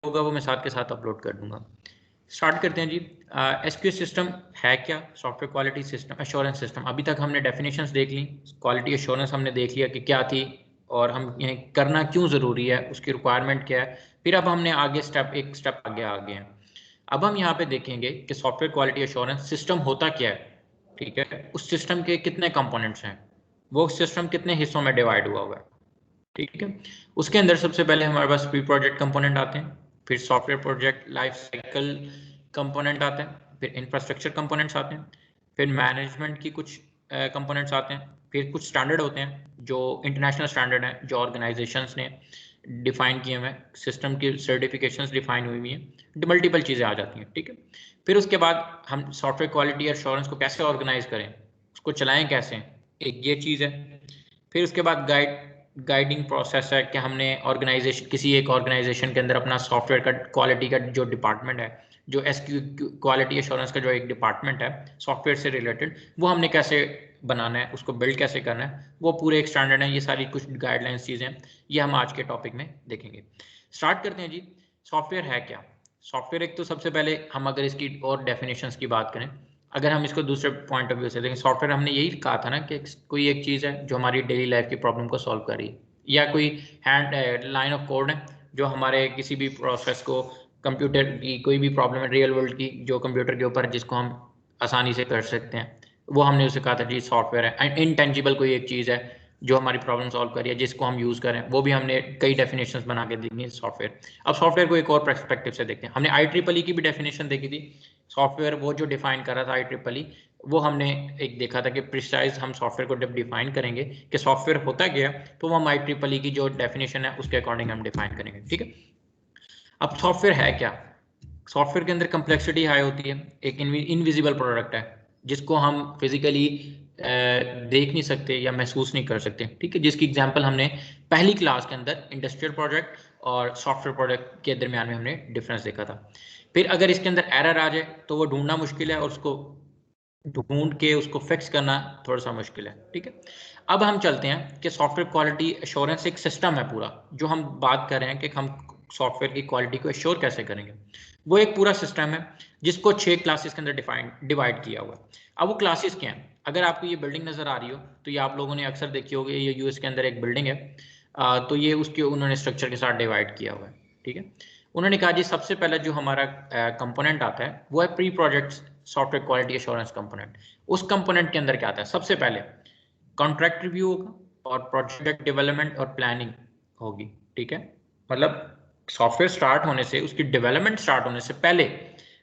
होगा वो मैं साथ के साथ अपलोड कर दूंगा। स्टार्ट करते हैं जी। एसक्यूएल सिस्टम है क्या? Software quality system assurance system. अभी तक हमने डेफिनेशंस देख ली, क्वालिटी एश्योरेंस हमने देख लिया कि क्या थी और हम ये करना क्यों ज़रूरी है, उसकी रिक्वायरमेंट क्या है। फिर अब हमने आगे एक स्टेप आगे आ गए हैं। अब हम यहाँ पे देखेंगे कि सॉफ्टवेयर क्वालिटी एश्योरेंस सिस्टम होता क्या है, ठीक है, उस सिस्टम के कितने कंपोनेंट्स हैं, वो सिस्टम कितने हिस्सों में डिवाइड हुआ है, ठीक है। उसके अंदर सबसे पहले हमारे पास प्री प्रोजेक्ट कंपोनेंट आते हैं, फिर software project life cycle component आते हैं, फिर इंफ्रास्ट्रक्चर कंपोनेंट्स आते हैं, फिर मैनेजमेंट की कुछ कंपोनेंट्स आते हैं, फिर कुछ स्टैंडर्ड होते हैं जो इंटरनेशनल स्टैंडर्ड हैं जो ऑर्गेनाइजेशंस ने डिफाइन किए हुए हैं, सिस्टम की सर्टिफिकेशंस डिफाइन हुई हुई हैं, मल्टीपल चीज़ें आ जाती हैं, ठीक है। फिर उसके बाद हम सॉफ्टवेयर क्वालिटी एश्योरेंस को कैसे ऑर्गेनाइज करें, उसको चलाएं कैसे, एक ये चीज़ है। फिर उसके बाद गाइडिंग प्रोसेस है कि हमने ऑर्गेनाइजेशन किसी एक ऑर्गेनाइजेशन के अंदर अपना सॉफ्टवेयर का क्वालिटी का जो डिपार्टमेंट है, जो क्वालिटी एश्योरेंस का जो एक डिपार्टमेंट है सॉफ्टवेयर से रिलेटेड, वो हमने कैसे बनाना है, उसको बिल्ड कैसे करना है, वो पूरे एक स्टैंडर्ड है। ये सारी कुछ गाइडलाइंस चीज़ें ये हम आज के टॉपिक में देखेंगे। स्टार्ट करते हैं जी। सॉफ्टवेयर है क्या? सॉफ्टवेयर एक तो सबसे पहले हम अगर इसकी और डेफिनेशंस की बात करें, अगर हम इसको दूसरे पॉइंट ऑफ व्यू से देखें, सॉफ्टवेयर हमने यही कहा था ना कि कोई एक चीज़ है जो हमारी डेली लाइफ की प्रॉब्लम को सॉल्व कर रही है, या कोई हैंड लाइन ऑफ कोड है जो हमारे किसी भी प्रोसेस को, कंप्यूटर की कोई भी प्रॉब्लम है रियल वर्ल्ड की जो कंप्यूटर के ऊपर जिसको हम आसानी से कर सकते हैं, वो हमने उसे कहा था जी सॉफ्टवेयर है। इनटेंजिबल कोई एक चीज़ है जो हमारी प्रॉब्लम सॉल्व करिए जिसको हम यूज़ करें, वो भी हमने कई डेफिनेशंस बना के दी थी सॉफ्टवेयर। अब सॉफ्टवेयर को एक और पर्सपेक्टिव से देखते हैं। हमने IEEE की भी डेफिनेशन देखी थी। सॉफ्टवेयर वो जो डिफाइन कर रहा था IEEE, वो हमने एक देखा था कि प्रिसाइज हम सॉफ्टवेयर को जब डिफाइन करेंगे कि सॉफ्टवेयर होता क्या, तो वो हम IEEE की जो डेफिनेशन है उसके अकॉर्डिंग हम डिफाइन करेंगे, ठीक है। अब सॉफ्टवेयर है क्या? सॉफ्टवेयर के अंदर कम्प्लेक्सिटी हाई होती है, एक इनविजिबल प्रोडक्ट है जिसको हम फिजिकली देख नहीं सकते या महसूस नहीं कर सकते, ठीक है। जिसकी एग्जांपल हमने पहली क्लास के अंदर इंडस्ट्रियल प्रोजेक्ट और सॉफ्टवेयर प्रोजेक्ट के दरमियान में हमने डिफरेंस देखा था। फिर अगर इसके अंदर एरर आ जाए तो वो ढूंढना मुश्किल है और उसको ढूंढ के उसको फिक्स करना थोड़ा सा मुश्किल है, ठीक है। अब हम चलते हैं कि सॉफ्टवेयर क्वालिटी एश्योरेंस एक सिस्टम है पूरा, जो हम बात कर रहे हैं कि हम सॉफ्टवेयर की क्वालिटी को एश्योर कैसे करेंगे। वो एक पूरा सिस्टम है जिसको 6 क्लासेस के अंदर डिवाइड किया हुआ है। अब वो क्लासेस क्या हैं? अगर आपको ये बिल्डिंग नजर आ रही हो तो ये आप लोगों ने अक्सर देखी होगी, ये यूएस के अंदर एक बिल्डिंग है। तो ये उसके उन्होंने स्ट्रक्चर के साथ डिवाइड किया हुआ है, ठीक है। उन्होंने कहा जी सबसे पहला जो हमारा कंपोनेंट आता है वो है pre project software quality assurance component. उस कंपोनेंट के अंदर क्या आता है? सबसे पहले कॉन्ट्रैक्ट रिव्यू होगा और प्रोजेक्ट डेवलपमेंट और प्लानिंग होगी, ठीक है। मतलब सॉफ्टवेयर स्टार्ट होने से, उसकी डेवलपमेंट स्टार्ट होने से पहले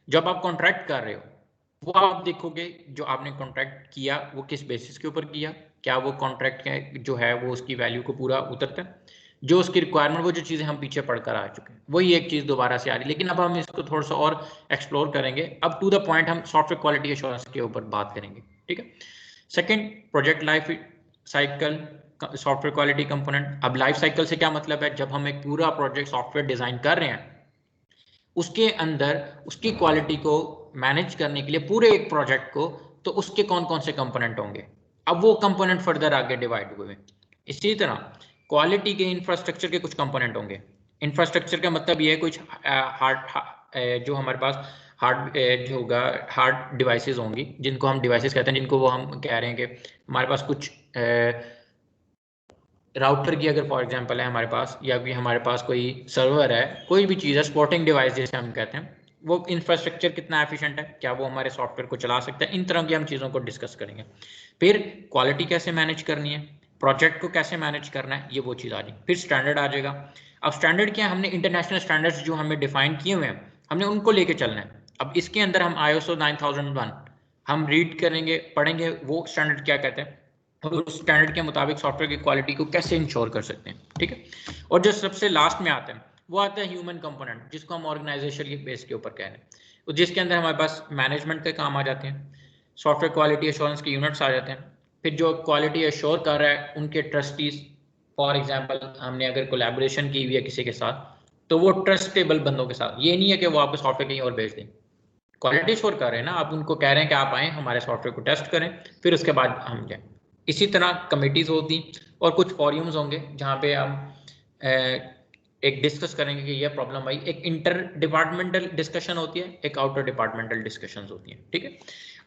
जब आप कॉन्ट्रैक्ट कर रहे हो, वो आप देखोगे जो आपने कॉन्ट्रैक्ट किया वो किस बेसिस के ऊपर किया, क्या वो कॉन्ट्रैक्ट जो है वो उसकी वैल्यू को पूरा उतरता है, जो उसकी रिक्वायरमेंट, वो जो चीज़ें हम पीछे पढ़कर आ चुके हैं वही एक चीज़ दोबारा से आ रही है। लेकिन अब हम इसको थोड़ा सा और एक्सप्लोर करेंगे। अब टू द पॉइंट हम सॉफ्टवेयर क्वालिटी एश्योरेंस के ऊपर बात करेंगे, ठीक है। Second, project life cycle software quality component. अब लाइफ साइकिल से क्या मतलब है? जब हम एक पूरा प्रोजेक्ट सॉफ्टवेयर डिजाइन कर रहे हैं, उसके अंदर उसकी क्वालिटी को मैनेज करने के लिए पूरे एक प्रोजेक्ट को, तो उसके कौन कौन से कंपोनेंट होंगे, अब वो कंपोनेंट फर्दर आगे डिवाइड हुए। इसी तरह क्वालिटी के इंफ्रास्ट्रक्चर के कुछ कंपोनेंट होंगे। इंफ्रास्ट्रक्चर का मतलब ये है कुछ हार्ड जो हमारे पास हार्ड जो होगा हार्ड डिवाइसेस होंगी, जिनको हम डिवाइसेस कहते हैं, जिनको वो हम कह रहे हैं कि हमारे पास कुछ राउटर की अगर फॉर एग्जांपल है हमारे पास, या भी हमारे पास कोई सर्वर है, कोई भी चीज़ है, सपोर्टिंग डिवाइस जैसे हम कहते हैं, वो इंफ्रास्ट्रक्चर कितना एफिशिएंट है, क्या वो हमारे सॉफ्टवेयर को चला सकता है, इन तरह की हम चीज़ों को डिस्कस करेंगे। फिर क्वालिटी कैसे मैनेज करनी है, प्रोजेक्ट को कैसे मैनेज करना है, ये वो चीज़ आ जाएगी। फिर स्टैंडर्ड आ जाएगा। अब स्टैंडर्ड क्या है? हमने इंटरनेशनल स्टैंडर्ड्स जो हमें डिफाइन किए हुए हैं, हमने उनको लेके चलना है। अब इसके अंदर हम ISO 9001 हम रीड करेंगे, पढ़ेंगे, वो स्टैंडर्ड क्या कहते हैं और उस स्टैंडर्ड के मुताबिक सॉफ्टवेयर की क्वालिटी को कैसे इंश्योर कर सकते हैं, ठीक है। और जो सबसे लास्ट में आता है वो आता है ह्यूमन कंपोनेंट, जिसको हम ऑर्गेनाइजेशन के बेस के ऊपर कह रहे हैं, जिसके अंदर हमारे पास मैनेजमेंट के काम आ जाते हैं, सॉफ्टवेयर क्वालिटी एश्योरेंस के यूनिट्स आ जाते हैं, फिर जो क्वालिटी एश्योर कर रहा है उनके ट्रस्टीज, फॉर एग्जाम्पल हमने अगर कोलैबोरेशन की हुई है किसी के साथ, तो वो ट्रस्टेबल बंदों के साथ, ये नहीं है कि वो आपको सॉफ्टवेयर कहीं और भेज दें। क्वालिटी एश्योर कर रहे हैं ना, आप उनको कह रहे हैं कि आप आएँ हमारे सॉफ्टवेयर को टेस्ट करें, फिर उसके बाद हम जाएं। इसी तरह कमेटीज होती और कुछ फॉरम्स होंगे जहाँ पे हम एक डिस्कस करेंगे कि यह प्रॉब्लम आई, एक इंटर डिपार्टमेंटल डिस्कशन होती है, एक आउटर डिपार्टमेंटल डिस्कशंस होती हैं, ठीक है।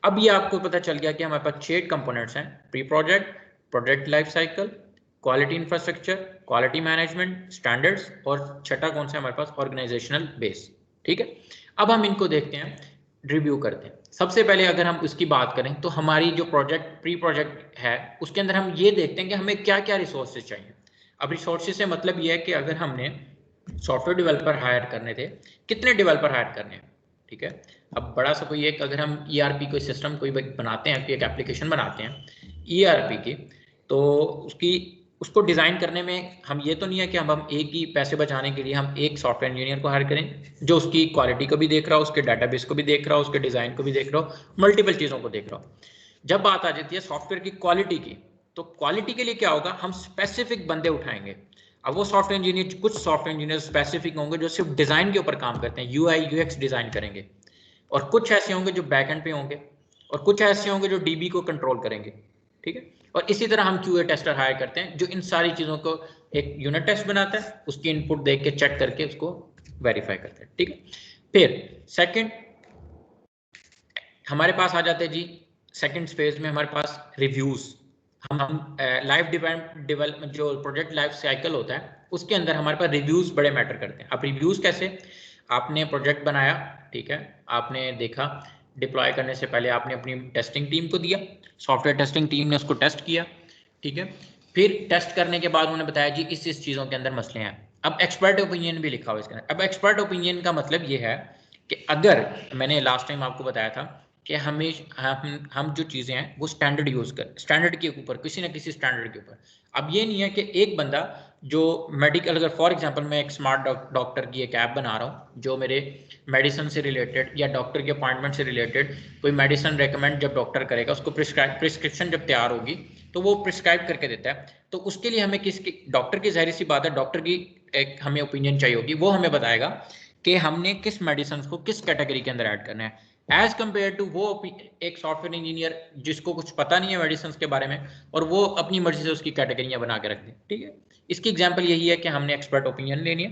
अब ये आपको पता चल गया कि हमारे पास 6 कंपोनेंट्स हैं, pre project, project life cycle, quality infrastructure, quality management, standards, और छठा कौन सा है हमारे पास, ऑर्गेनाइजेशनल बेस, ठीक है। अब हम इनको देखते हैं, रिव्यू करते हैं। सबसे पहले अगर हम उसकी बात करें तो हमारी जो प्रोजेक्ट प्री प्रोजेक्ट है उसके अंदर हम ये देखते हैं कि हमें क्या क्या रिसोर्सेज चाहिए। अब रिसोर्सेज से मतलब ये है कि अगर हमने सॉफ्टवेयर डेवलपर हायर करने थे, कितने डेवलपर हायर करने हैं, ठीक है। अब बड़ा सा कोई एक, अगर हम ईआरपी कोई सिस्टम कोई बनाते हैं, एक एप्लीकेशन बनाते हैं ईआरपी की, तो उसको डिज़ाइन करने में हम ये तो नहीं है कि हम एक ही पैसे बचाने के लिए हम एक सॉफ्टवेयर इंजीनियर को हायर करें जो उसकी क्वालिटी को भी देख रहा हो, उसके डाटाबेस को भी देख रहा हो, उसके डिज़ाइन को भी देख रहा हो, मल्टीपल चीज़ों को देख रहा हो। जब बात आ जाती है सॉफ्टवेयर की क्वालिटी की, तो क्वालिटी के लिए क्या होगा, हम स्पेसिफिक बंदे उठाएंगे। अब वो सॉफ्टवेयर इंजीनियर, कुछ सॉफ्टवेयर इंजीनियर स्पेसिफिक होंगे जो सिर्फ डिज़ाइन के ऊपर काम करते हैं, यूआई यूएक्स डिज़ाइन करेंगे, और कुछ ऐसे होंगे जो बैकएंड पे होंगे, और कुछ ऐसे होंगे जो डीबी को कंट्रोल करेंगे, ठीक है। और इसी तरह हम क्यूए टेस्टर हायर करते हैं जो इन सारी चीज़ों को एक यूनिट टेस्ट बनाता है, उसकी इनपुट देख के चेक करके उसको वेरीफाई करते हैं, ठीक है। फिर सेकंड हमारे पास आ जाते हैं जी, सेकंड फेज में हमारे पास रिव्यूज। हम लाइफ डेवलपमेंट जो प्रोजेक्ट लाइफ साइकिल होता है उसके अंदर हमारे पास रिव्यूज बड़े मैटर करते हैं। अब रिव्यूज कैसे, आपने प्रोजेक्ट बनाया, ठीक है, आपने देखा, डिप्लॉय करने से पहले आपने अपनी टेस्टिंग टीम को दिया, सॉफ्टवेयर टेस्टिंग टीम ने उसको टेस्ट किया, ठीक है। फिर टेस्ट करने के बाद उन्होंने बताया जी इस चीज़ों के अंदर मसले हैं। अब एक्सपर्ट ओपिनियन भी लिखा हुआ इसके अंदर। अब एक्सपर्ट ओपिनियन का मतलब ये है कि अगर मैंने लास्ट टाइम आपको बताया था कि हम जो चीज़ें हैं वो स्टैंडर्ड यूज़ कर, स्टैंडर्ड के ऊपर, किसी ना किसी स्टैंडर्ड के ऊपर। अब ये नहीं है कि एक बंदा जो मेडिकल, अगर फॉर एग्जांपल मैं एक स्मार्ट डॉक्टर की एक ऐप बना रहा हूँ जो मेरे मेडिसिन से रिलेटेड या डॉक्टर के अपॉइंटमेंट से रिलेटेड कोई मेडिसिन रेकमेंड जब डॉक्टर करेगा, उसको प्रिस्क्रिप्शन जब तैयार होगी तो वो प्रिस्क्राइब करके देता है, तो उसके लिए हमें किसकी, डॉक्टर की जाहिर सी बात है, डॉक्टर की एक हमें ओपिनियन चाहिए होगी, वो हमें बताएगा कि हमने किस मेडिसिन को किस कैटेगरी के अंदर ऐड करना है, एज कंपेयर टू वो एक सॉफ्टवेयर इंजीनियर जिसको कुछ पता नहीं है मेडिसिन के बारे में और वो अपनी मर्जी से उसकी कैटेगरियां बना के रख दे, ठीक है। इसकी एग्जांपल यही है कि हमने एक्सपर्ट ओपिनियन लेनी है,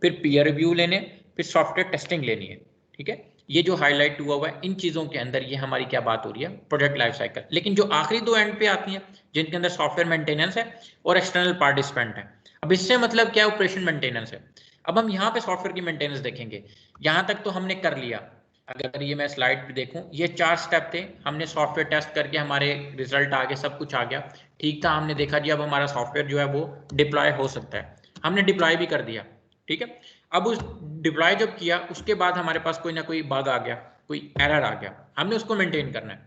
फिर पीयर रिव्यू लेने, फिर सॉफ्टवेयर टेस्टिंग लेनी है, ठीक है। ये जो हाईलाइट हुआ हुआ है इन चीज़ों के अंदर ये हमारी क्या बात हो रही है, प्रोजेक्ट लाइफ साइकिल। लेकिन जो आखिरी दो एंड पे आती हैं जिनके अंदर सॉफ्टवेयर मेंटेनेंस है और एक्सटर्नल पार्टिसिपेंट है, अब इससे मतलब क्या, ऑपरेशन मेंटेनेंस है। अब हम यहाँ पे सॉफ्टवेयर की मेंटेनेंस देखेंगे, यहाँ तक तो हमने कर लिया। अगर ये मैं स्लाइड पे देखूं, ये 4 स्टेप थे, हमने सॉफ्टवेयर टेस्ट करके हमारे रिजल्ट आ गए, सब कुछ आ गया, ठीक था, हमने देखा जी अब हमारा सॉफ्टवेयर जो है वो डिप्लॉय हो सकता है, हमने डिप्लॉय भी कर दिया, ठीक है। अब उस डिप्लॉय जब किया उसके बाद हमारे पास कोई ना कोई बग आ गया, कोई एरर आ गया, हमने उसको मेंटेन करना है।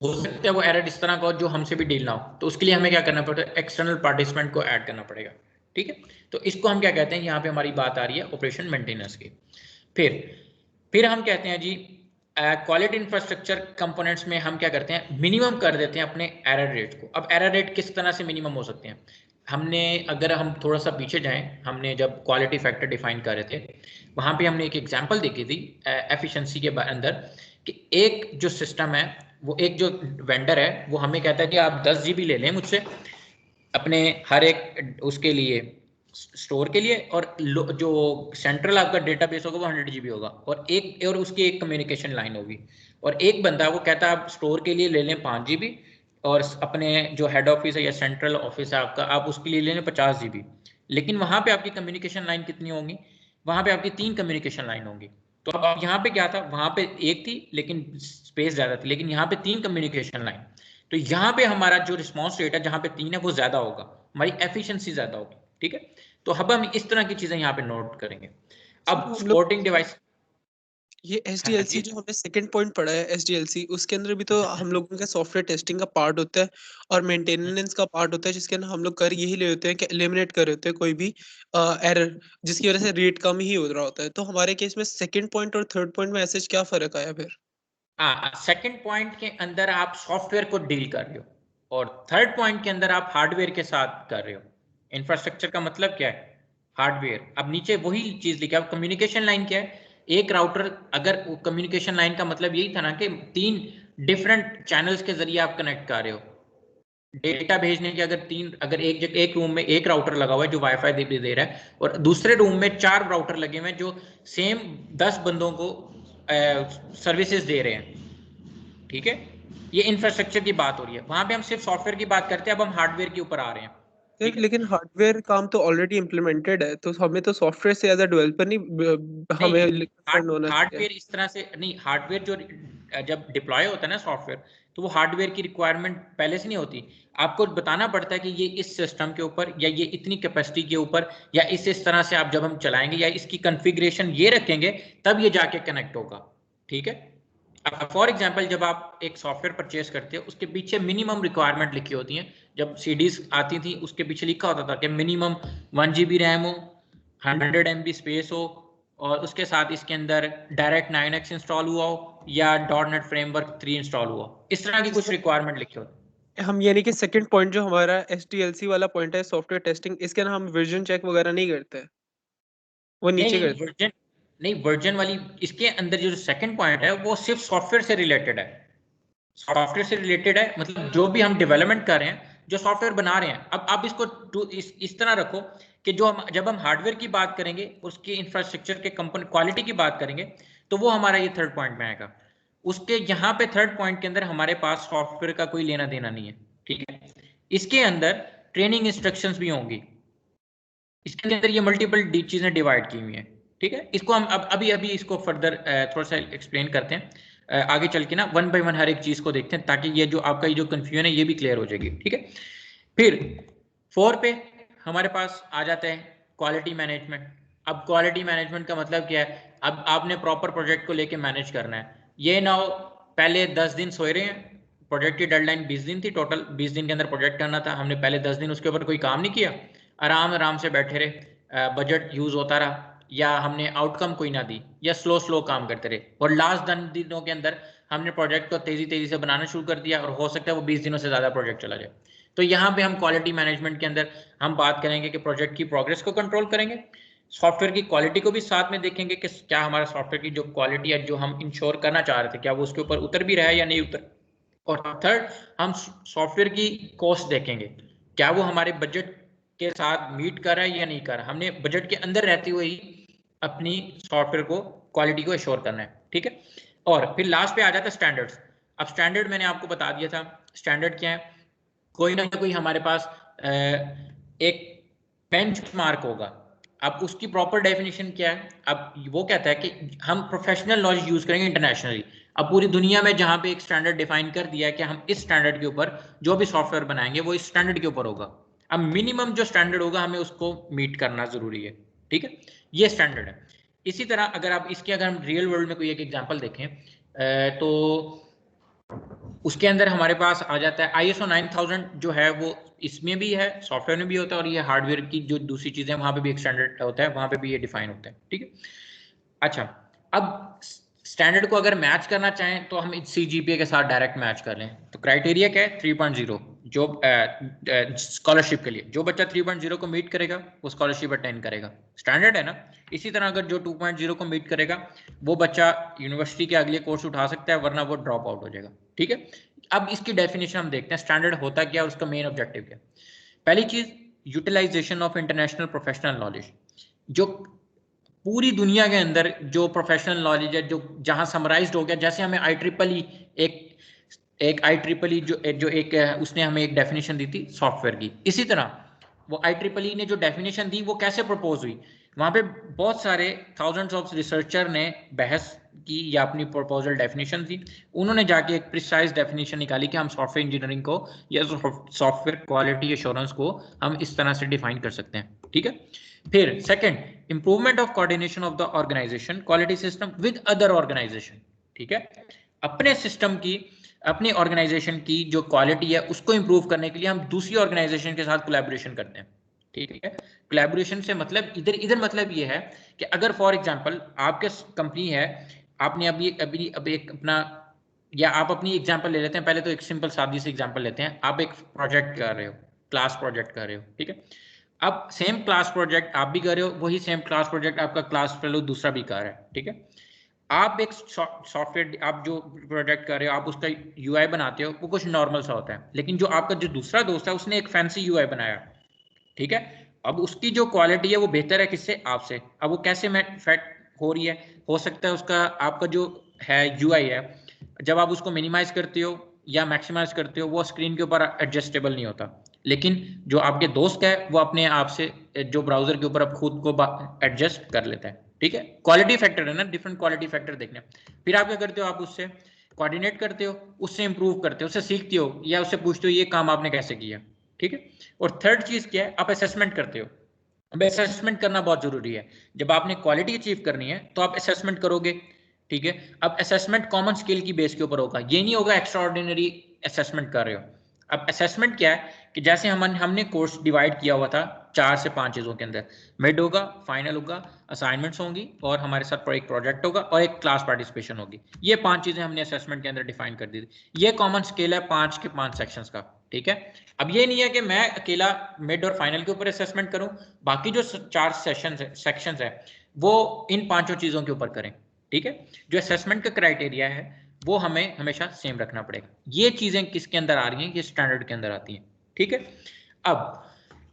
हो सकता है वो एरर इस तरह का हो जो हमसे भी डील ना हो, तो उसके लिए हमें क्या करना पड़ता है, एक्सटर्नल पार्टिसिपेंट को ऐड करना पड़ेगा, ठीक है। तो इसको हम क्या कहते हैं, यहाँ पे हमारी बात आ रही है ऑपरेशन मेंटेनेंस की। फिर हम कहते हैं जी क्वालिटी इंफ्रास्ट्रक्चर कंपोनेंट्स में हम क्या करते हैं, मिनिमम कर देते हैं अपने एरर रेट को। अब एरर रेट किस तरह से मिनिमम हो सकते हैं, हमने, अगर हम थोड़ा सा पीछे जाएं, हमने जब क्वालिटी फैक्टर डिफाइन कर रहे थे वहां पे हमने एक एग्जांपल देखी थी एफिशिएंसी के अंदर, कि एक जो सिस्टम है, वो एक जो वेंडर है वो हमें कहता है कि आप 10 GB ले लें मुझसे अपने हर एक उसके लिए स्टोर के लिए, और जो सेंट्रल आपका डेटाबेस होगा वो 100 GB होगा, और उसकी एक कम्युनिकेशन लाइन होगी। और एक बंदा वो कहता है आप स्टोर के लिए ले लें 5 GB, और अपने जो हेड ऑफिस है या सेंट्रल ऑफिस है आपका, आप उसके लिए ले लें 50 GB। लेकिन वहां पे आपकी कम्युनिकेशन लाइन कितनी होंगी, वहां पे आपकी 3 कम्युनिकेशन लाइन होंगी। तो अब यहाँ पे क्या था, वहां पे एक थी लेकिन स्पेस ज्यादा थी, लेकिन यहाँ पे 3 कम्युनिकेशन लाइन, तो यहाँ पे हमारा जो रिस्पॉन्स रेट है जहाँ पे 3 है वो ज्यादा होगा, हमारी एफिशिएंसी ज्यादा होगी, ठीक है। तो अब हम इस तरह की चीजें यहाँ पे नोट करेंगे। अब हम लोग सपोर्टिंग डिवाइस, ये हाँ एसडीएलसी जी, जो हमने सेकंड पॉइंट पढ़ा है, एसडीएलसी उसके अंदर भी तो हम लोगों का सॉफ्टवेयर टेस्टिंग का पार्ट होता है और मेंटेनेंस का पार्ट होता है, जिसके अंदर हम लोग कर यही ले होते हैं कि एलिमिनेट कर रहे होते हैं कोई भी एरर जिसकी वजह से रेट कम ही हो रहा होता है। तो हमारे केस में सेकंड पॉइंट और थर्ड पॉइंट में ऐसे क्या फर्क आया फिर? हाँ, सेकंड पॉइंट के अंदर आप सॉफ्टवेयर को डील कर रहे हो, और थर्ड पॉइंट के अंदर आप हार्डवेयर के साथ कर रहे हो। इंफ्रास्ट्रक्चर का मतलब क्या है, हार्डवेयर। अब नीचे वही चीज लिखा है, कम्युनिकेशन लाइन क्या है, एक राउटर, अगर कम्युनिकेशन लाइन का मतलब यही था ना कि 3 डिफरेंट चैनल्स के जरिए आप कनेक्ट कर रहे हो, डेटा भेजने के अगर एक रूम में एक राउटर लगा हुआ है जो वाईफाई दे रहा है और दूसरे रूम में 4 राउटर लगे हुए हैं जो सेम 10 बंदों को सर्विसेज दे रहे हैं, ठीक है, ये इंफ्रास्ट्रक्चर की बात हो रही है। वहां पे हम सिर्फ सॉफ्टवेयर की बात करते हैं, अब हम हार्डवेयर के ऊपर आ रहे हैं, ठीक है। लेकिन हार्डवेयर काम तो ऑलरेडी इम्प्लीमेंटेड है, तो हमें तो सॉफ्टवेयर से एज अ डेवलपर नहीं हमें नहीं, कंसर्न होना चाहिए। हार्डवेयर इस तरह से नहीं, हार्डवेयर जो जब डिप्लॉय होता है ना सॉफ्टवेयर, तो वो हार्डवेयर की रिक्वायरमेंट पहले से नहीं होती। आपको बताना पड़ता है कि ये इस सिस्टम के ऊपर या ये इतनी कैपेसिटी के ऊपर या इस तरह से आप जब हम चलाएंगे या इसकी कॉन्फ़िगरेशन ये रखेंगे तब ये जाके कनेक्ट होगा, ठीक है। अब फॉर एग्जांपल जब आप एक सॉफ्टवेयर परचेज करते हो उसके पीछे मिनिमम रिक्वायरमेंट लिखी होती हैं। जब सीडीज आती थी उसके पीछे लिखा होता था कि मिनिमम 1 GB रैम हो, 100 MB स्पेस हो और उसके साथ इसके अंदर डायरेक्ट 9x इंस्टॉल हुआ हो या .NET फ्रेमवर्क 3 इंस्टॉल हुआ हो, इस तरह की कुछ रिक्वायरमेंट लिखी होती। हम यानी कि सेकंड पॉइंट जो हमारा एसडीएलसी वाला पॉइंट है, सॉफ्टवेयर टेस्टिंग, इसके अंदर हम वर्जन चेक वगैरह नहीं करते, वो नीचे नहीं करते वर्जन नहीं, वर्जन वाली इसके अंदर जो सेकंड पॉइंट है वो सिर्फ सॉफ्टवेयर से रिलेटेड है। सॉफ्टवेयर से रिलेटेड है मतलब जो भी हम डेवलपमेंट कर रहे हैं, जो सॉफ्टवेयर बना रहे हैं। अब आप इसको इस तरह रखो कि जब हम हार्डवेयर की बात करेंगे, उसके इंफ्रास्ट्रक्चर के कंपोनेंट क्वालिटी की बात करेंगे, तो वो हमारा ये थर्ड पॉइंट में आएगा। उसके यहाँ पे थर्ड पॉइंट के अंदर हमारे पास सॉफ्टवेयर का कोई लेना देना नहीं है, ठीक है। इसके अंदर ट्रेनिंग इंस्ट्रक्शंस भी होंगी, इसके अंदर ये मल्टीपल चीजें डिवाइड की हुई हैं, ठीक है। इसको हम अब अभी इसको फर्दर थोड़ा सा एक्सप्लेन करते हैं। आगे चल के ना 1 by 1 हर एक चीज को देखते हैं ताकि ये जो आपका ये जो कंफ्यूजन है ये भी क्लियर हो जाएगी, ठीक है। फिर 4 पे हमारे पास आ जाता है क्वालिटी मैनेजमेंट। अब क्वालिटी मैनेजमेंट का मतलब क्या है? अब आपने प्रॉपर प्रोजेक्ट को लेके मैनेज करना है। ये ना हो पहले 10 दिन सोए रहे हैं, प्रोजेक्ट की डेडलाइन 20 दिन थी, टोटल 20 दिन के अंदर प्रोजेक्ट करना था, हमने पहले 10 दिन उसके ऊपर कोई काम नहीं किया, आराम आराम से बैठे रहे, बजट यूज होता रहा या हमने आउटकम कोई ना दी या स्लो काम करते रहे और लास्ट 10 दिनों के अंदर हमने प्रोजेक्ट को तेजी से बनाना शुरू कर दिया और हो सकता है वो 20 दिनों से ज्यादा प्रोजेक्ट चला जाए। तो यहाँ पे हम क्वालिटी मैनेजमेंट के अंदर हम बात करेंगे कि प्रोजेक्ट की प्रोग्रेस को कंट्रोल करेंगे, सॉफ्टवेयर की क्वालिटी को भी साथ में देखेंगे कि क्या हमारा सॉफ्टवेयर की जो क्वालिटी है जो हम इंश्योर करना चाह रहे थे क्या वो उसके ऊपर उतर भी रहा है या नहीं उतर। और थर्ड, हम सॉफ्टवेयर की कॉस्ट देखेंगे, क्या वो हमारे बजट के साथ मीट कर रहा है या नहीं कर रहा। हमने बजट के अंदर रहते हुए ही अपनी सॉफ्टवेयर को क्वालिटी को एश्योर करना है, ठीक है। और फिर लास्ट पे आ जाता है स्टैंडर्ड्स। अब स्टैंडर्ड मैंने आपको बता दिया था, स्टैंडर्ड क्या है, कोई ना कोई हमारे पास एक बेंचमार्क होगा। अब उसकी प्रॉपर डेफिनेशन क्या है? अब वो कहता है कि हम प्रोफेशनल नॉलेज यूज करेंगे इंटरनेशनली। अब पूरी दुनिया में जहां पे एक स्टैंडर्ड डिफाइन कर दिया है कि हम इस स्टैंडर्ड के ऊपर जो भी सॉफ्टवेयर बनाएंगे वो इस स्टैंडर्ड के ऊपर होगा। अब मिनिमम जो स्टैंडर्ड होगा हमें उसको मीट करना जरूरी है, ठीक है। ये स्टैंडर्ड है। इसी तरह अगर हम रियल वर्ल्ड में कोई एक एग्जांपल देखें तो उसके अंदर हमारे पास आ जाता है ISO 9000 जो है वो इसमें भी है, सॉफ्टवेयर में भी होता है और ये हार्डवेयर की जो दूसरी चीजें वहां पे भी एक स्टैंडर्ड होता है, वहां पे भी ये डिफाइन होता है, ठीक है। अच्छा, अब स्टैंडर्ड को अगर मैच करना चाहें तो हम CGPA के साथ डायरेक्ट मैच कर लें। तो क्राइटेरिया क्या है? 3.0। जो स्कॉलरशिप के लिए जो बच्चा 3.0 को मीट करेगा वो स्कॉलरशिप अटेंड करेगा, स्टैंडर्ड है ना। इसी तरह अगर जो 2.0 को मीट करेगा वो बच्चा यूनिवर्सिटी के अगले कोर्स उठा सकता है, वरना वो ड्रॉप आउट हो जाएगा, ठीक है। अब इसकी डेफिनेशन हम देखते हैं, स्टैंडर्ड होता क्या है, उसका मेन ऑब्जेक्टिव क्या। पहली चीज, utilisation of international professional knowledge. जो पूरी दुनिया के अंदर जो प्रोफेशनल नॉलेज है जो जहां समराइज्ड हो गया, जैसे हमें IEEE एक IEEE जो एक उसने हमें एक डेफिनेशन दी थी सॉफ्टवेयर की, इसी तरह वो IEEE ने जो डेफिनेशन दी वो कैसे प्रपोज हुई, वहां पे बहुत सारे थाउजेंड्स ऑफ रिसर्चर ने बहस की या अपनी प्रपोजल डेफिनेशन थी, उन्होंने जाके एक प्रिसाइज डेफिनेशन निकाली कि हम सॉफ्टवेयर इंजीनियरिंग को या सॉफ्टवेयर क्वालिटी एश्योरेंस को हम इस तरह से डिफाइन कर सकते हैं, ठीक है। फिर second, improvement of coordination of the organisation quality system with other organisation, ठीक है। अपने सिस्टम की, अपनी ऑर्गेनाइजेशन की जो क्वालिटी है उसको इंप्रूव करने के लिए हम दूसरी ऑर्गेनाइजेशन के साथ कोलैबोरेशन करते हैं, ठीक है। कोलैबोरेशन से मतलब इधर मतलब ये है कि अगर फॉर एग्जांपल आपके कंपनी है, आपने अभी एक अपना, या आप अपनी एग्जांपल ले लेते हैं, पहले तो एक सिंपल सादी सी एग्जांपल लेते हैं, आप एक प्रोजेक्ट कर रहे हो, क्लास प्रोजेक्ट कर रहे हो, ठीक है। अब सेम क्लास प्रोजेक्ट आप भी कर रहे हो, वही सेम क्लास प्रोजेक्ट आपका क्लास फेलो दूसरा भी कर रहा है, ठीक है। आप एक सॉफ्टवेयर, आप जो प्रोजेक्ट कर रहे हो, आप उसका यूआई बनाते हो, वो कुछ नॉर्मल सा होता है, लेकिन जो आपका जो दूसरा दोस्त है उसने एक फैंसी यूआई बनाया, ठीक है। अब उसकी जो क्वालिटी है वो बेहतर है किससे? आपसे। अब वो कैसे मैन्युफैक्चर हो रही है? हो सकता है उसका, आपका जो है यूआई है, जब आप उसको मिनिमाइज करते हो या मैक्सिमाइज करते हो, वो स्क्रीन के ऊपर एडजस्टेबल नहीं होता, लेकिन जो आपके दोस्त है वो अपने आप से जो ब्राउजर के ऊपर आप खुद को एडजस्ट कर लेता है, ठीक है। क्वालिटी फैक्टर है ना, डिफरेंट क्वालिटी फैक्टर देखने। फिर आप क्या करते हो? आप उससे कोऑर्डिनेट करते हो, उससे इंप्रूव करते हो, उससे सीखते हो, या उससे पूछते हो ये काम आपने कैसे किया, ठीक है। और थर्ड चीज क्या है? आप असेसमेंट करते हो। अब असेसमेंट करना बहुत जरूरी है। जब आपने क्वालिटी अचीव करनी है तो आप असेसमेंट करोगे, ठीक है। अब असेसमेंट कॉमन स्किल की बेस के ऊपर होगा, ये नहीं होगा एक्स्ट्रा ऑर्डिनरी असेसमेंट कर रहे हो। अब असेसमेंट क्या है कि जैसे हमने कोर्स डिवाइड किया हुआ था 4 से 5 चीजों के अंदर, मिड होगा, फाइनल होगा, असाइनमेंट्स होंगी, और हमारे साथ एक प्रोजेक्ट होगा, और एक क्लास पार्टिसिपेशन होगी। ये 5 चीजें हमने असेसमेंट के अंदर डिफाइन कर दी थी। ये कॉमन स्केल है 5 के 5 सेक्शंस का, ठीक है। अब ये नहीं है कि मैं अकेला मिड और फाइनल के ऊपर असेसमेंट करूं, बाकी जो 4 सेक्शंस है वो इन 5 चीजों के ऊपर करें, ठीक है। जो असेसमेंट का क्राइटेरिया है वो हमें हमेशा सेम रखना पड़ेगा। ये चीजें किसके अंदर आ रही हैं? ये स्टैंडर्ड के अंदर आती हैं, ठीक है। अब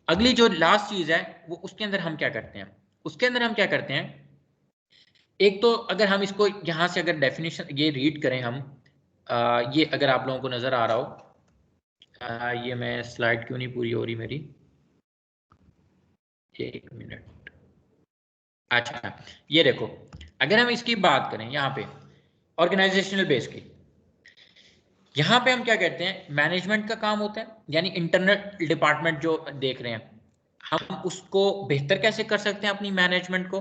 अगली जो लास्ट चीज है वो, उसके अंदर हम क्या करते हैं? उसके अंदर हम क्या करते हैं, एक तो अगर हम इसको यहां से अगर डेफिनेशन ये रीड करें हम, ये अगर आप लोगों को नजर आ रहा हो, ये मैं स्लाइड क्यों नहीं पूरी हो रही मेरी, एक मिनट। अच्छा, ये देखो, अगर हम इसकी बात करें यहाँ पे ऑर्गेनाइजेशनल बेस की, यहाँ पे हम क्या कहते हैं? मैनेजमेंट का काम होता है, यानी इंटरनल डिपार्टमेंट जो देख रहे हैं, हम उसको बेहतर कैसे कर सकते हैं अपनी मैनेजमेंट को,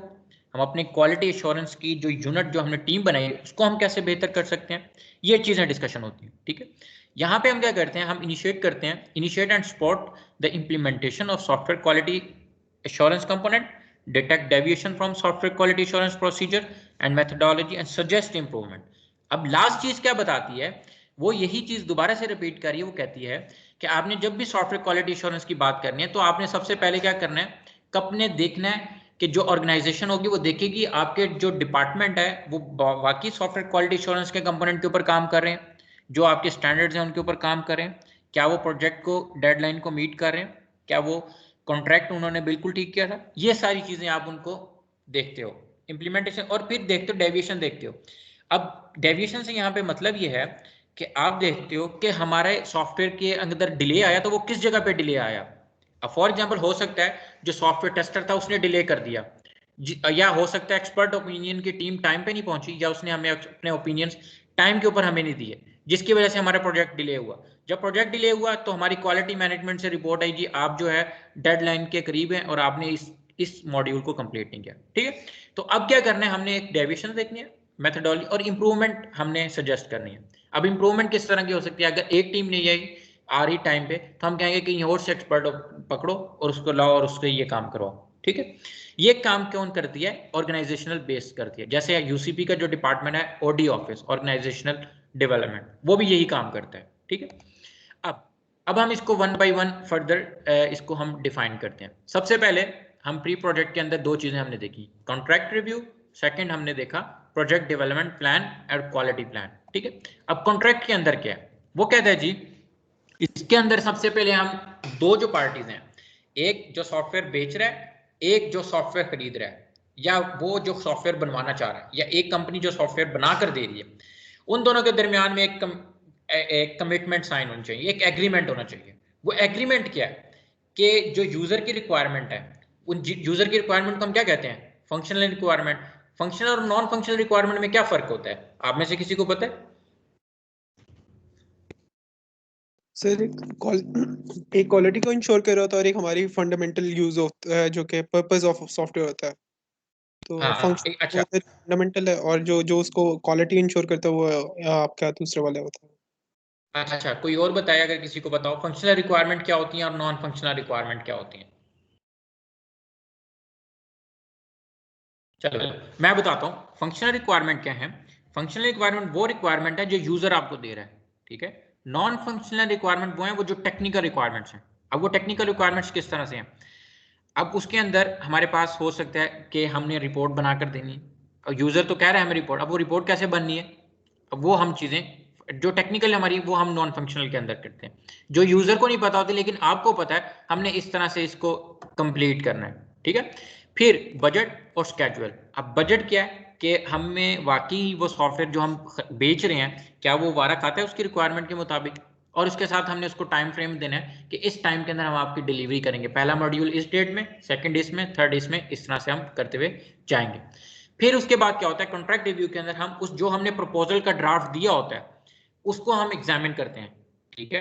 हम अपने क्वालिटी एश्योरेंस की जो यूनिट जो हमने टीम बनाई है उसको हम कैसे बेहतर कर सकते हैं, ये चीजें डिस्कशन होती हैं, ठीक है। यहाँ पे हम क्या करते हैं? हम इनिशिएट करते हैं, initiate and support the implementation of software quality assurance component, detect deviation from software quality assurance procedure and methodology and suggest improvement. अब लास्ट चीज क्या बताती है? वो यही चीज दोबारा से रिपीट कर रही है, वो कहती है कि आपने जब भी सॉफ्टवेयर क्वालिटी एश्योरेंस की बात करनी है तो आपने सबसे पहले क्या करना है? अपने देखना है कि जो ऑर्गेनाइजेशन होगी वो देखेगी आपके जो डिपार्टमेंट है वो वाकई सॉफ्टवेयर क्वालिटी एश्योरेंस के कंपोनेंट के ऊपर काम कर रहे हैं, जो आपके स्टैंडर्ड्स हैं उनके ऊपर काम कर रहे हैं, क्या वो प्रोजेक्ट को डेडलाइन को मीट कर रहे हैं, क्या वो कॉन्ट्रैक्ट उन्होंने बिल्कुल ठीक किया था। ये सारी चीजें आप उनको देखते हो, इंप्लीमेंटेशन, और फिर देखते हो डेविएशन देखते हो। अब डेविएशन से यहाँ पे मतलब ये है कि आप देखते हो कि हमारे सॉफ्टवेयर के अंदर डिले आया तो वो किस जगह पे डिले आया। अब फॉर एग्जांपल हो सकता है जो सॉफ्टवेयर टेस्टर था उसने डिले कर दिया, या हो सकता है एक्सपर्ट ओपिनियन की टीम टाइम पे नहीं पहुंची, या उसने हमें अपने ओपिनियंस टाइम के ऊपर हमें नहीं दिए, जिसकी वजह से हमारा प्रोजेक्ट डिले हुआ। जब प्रोजेक्ट डिले हुआ तो हमारी क्वालिटी मैनेजमेंट से रिपोर्ट आई, जी आप जो है डेडलाइन के करीब हैं और आपने इस मॉड्यूल को कंप्लीट नहीं किया, ठीक है। तो अब क्या करना है? हमने एक डेविएशन देखनी है, मेथडोलॉजी, और इंप्रूवमेंट हमने सजेस्ट करनी है। अब इंप्रूवमेंट किस तरह की हो सकती है? अगर एक टीम नहीं आई आ रही टाइम पे तो हम कहेंगे कि और से एक्सपर्ट पकड़ो और उसको लाओ और उससे ये काम करवाओ, ठीक है। ये काम कौन करती है? ऑर्गेनाइजेशनल बेस करती है। जैसे यूसीपी का जो डिपार्टमेंट है ओडी ऑफिस, ऑर्गेनाइजेशनल डेवलपमेंट, वो भी यही काम करता है, ठीक है। अब हम इसको वन बाय वन फर्दर इसको हम डिफाइन करते हैं। सबसे पहले हम प्री प्रोजेक्ट के अंदर 2 चीजें हमने देखी, कॉन्ट्रैक्ट रिव्यू, सेकंड हमने देखा प्रोजेक्ट डेवलपमेंट प्लान और क्वालिटी प्लान, ठीक है। अब कॉन्ट्रैक्ट के अंदर क्या है? वो कहता है जी इसके अंदर सबसे पहले हम 2 जो पार्टीज हैं, एक जो सॉफ्टवेयर बेच रहा है, एक जो सॉफ्टवेयर खरीद रहा है, या वो जो सॉफ्टवेयर बनवाना चाह रहा है, या एक कंपनी जो सॉफ्टवेयर बना कर दे रही है, उन दोनों के दरमियान में एक कमिटमेंट साइन होनी चाहिए, एक एग्रीमेंट होना चाहिए। वो एग्रीमेंट क्या है? कि जो यूजर की रिक्वायरमेंट है, उन यूजर की रिक्वायरमेंट को हम क्या कहते हैं? Functional requirement. फंक्शनल और नॉन फंक्शनल रिक्वायरमेंट में क्या फर्क होता है? आप में से किसी को पता है? सर एक क्वालिटी को इंश्योर कर रहा होता है और एक हमारी फंडामेंटल यूज होता है जो कि पर्पस ऑफ सॉफ्टवेयर होता है। तो हाँ हाँ, फंक्शन अच्छा फंडामेंटल है और जो जो उसको क्वालिटी इंश्योर करता है वो आपका दूसरे वाले होता है। अच्छा, कोई और बताए अगर किसी को बताओ फंक्शनल रिक्वायरमेंट क्या होती है और नॉन फंक्शनल रिक्वायरमेंट क्या होती है। चलो मैं बताता हूँ फंक्शनल रिक्वायरमेंट क्या है। फंक्शनल रिक्वायरमेंट वो रिक्वायरमेंट है जो यूजर आपको दे रहा है, ठीक है। नॉन फंक्शनल रिक्वायरमेंट वो है वो जो टेक्निकल रिक्वायरमेंट्स हैं। अब वो टेक्निकल रिक्वायरमेंट्स किस तरह से हैं? अब उसके अंदर हमारे पास हो सकता है कि हमने रिपोर्ट बनाकर देनी, यूजर तो कह रहा है हमें रिपोर्ट, अब वो रिपोर्ट कैसे बननी है, अब वो हम चीजें जो टेक्निकल हमारी वो हम नॉन फंक्शनल के अंदर करते हैं, जो यूजर को नहीं पता होती लेकिन आपको पता है हमने इस तरह से इसको कंप्लीट करना है, ठीक है। फिर बजट और स्केड्यूल। अब बजट क्या है कि हमें वाकई वो सॉफ्टवेयर जो हम बेच रहे हैं क्या वो वारा खाता है उसकी रिक्वायरमेंट के मुताबिक, और उसके साथ हमने उसको टाइम फ्रेम देना है कि इस टाइम के अंदर हम आपकी डिलीवरी करेंगे, पहला मॉड्यूल इस डेट में, सेकंड इसमें, थर्ड इसमें, इस तरह से हम करते हुए जाएंगे। फिर उसके बाद क्या होता है, कॉन्ट्रैक्ट रिव्यू के अंदर हम उस जो हमने प्रपोजल का ड्राफ्ट दिया होता है उसको हम एग्जामिन करते हैं, ठीक है,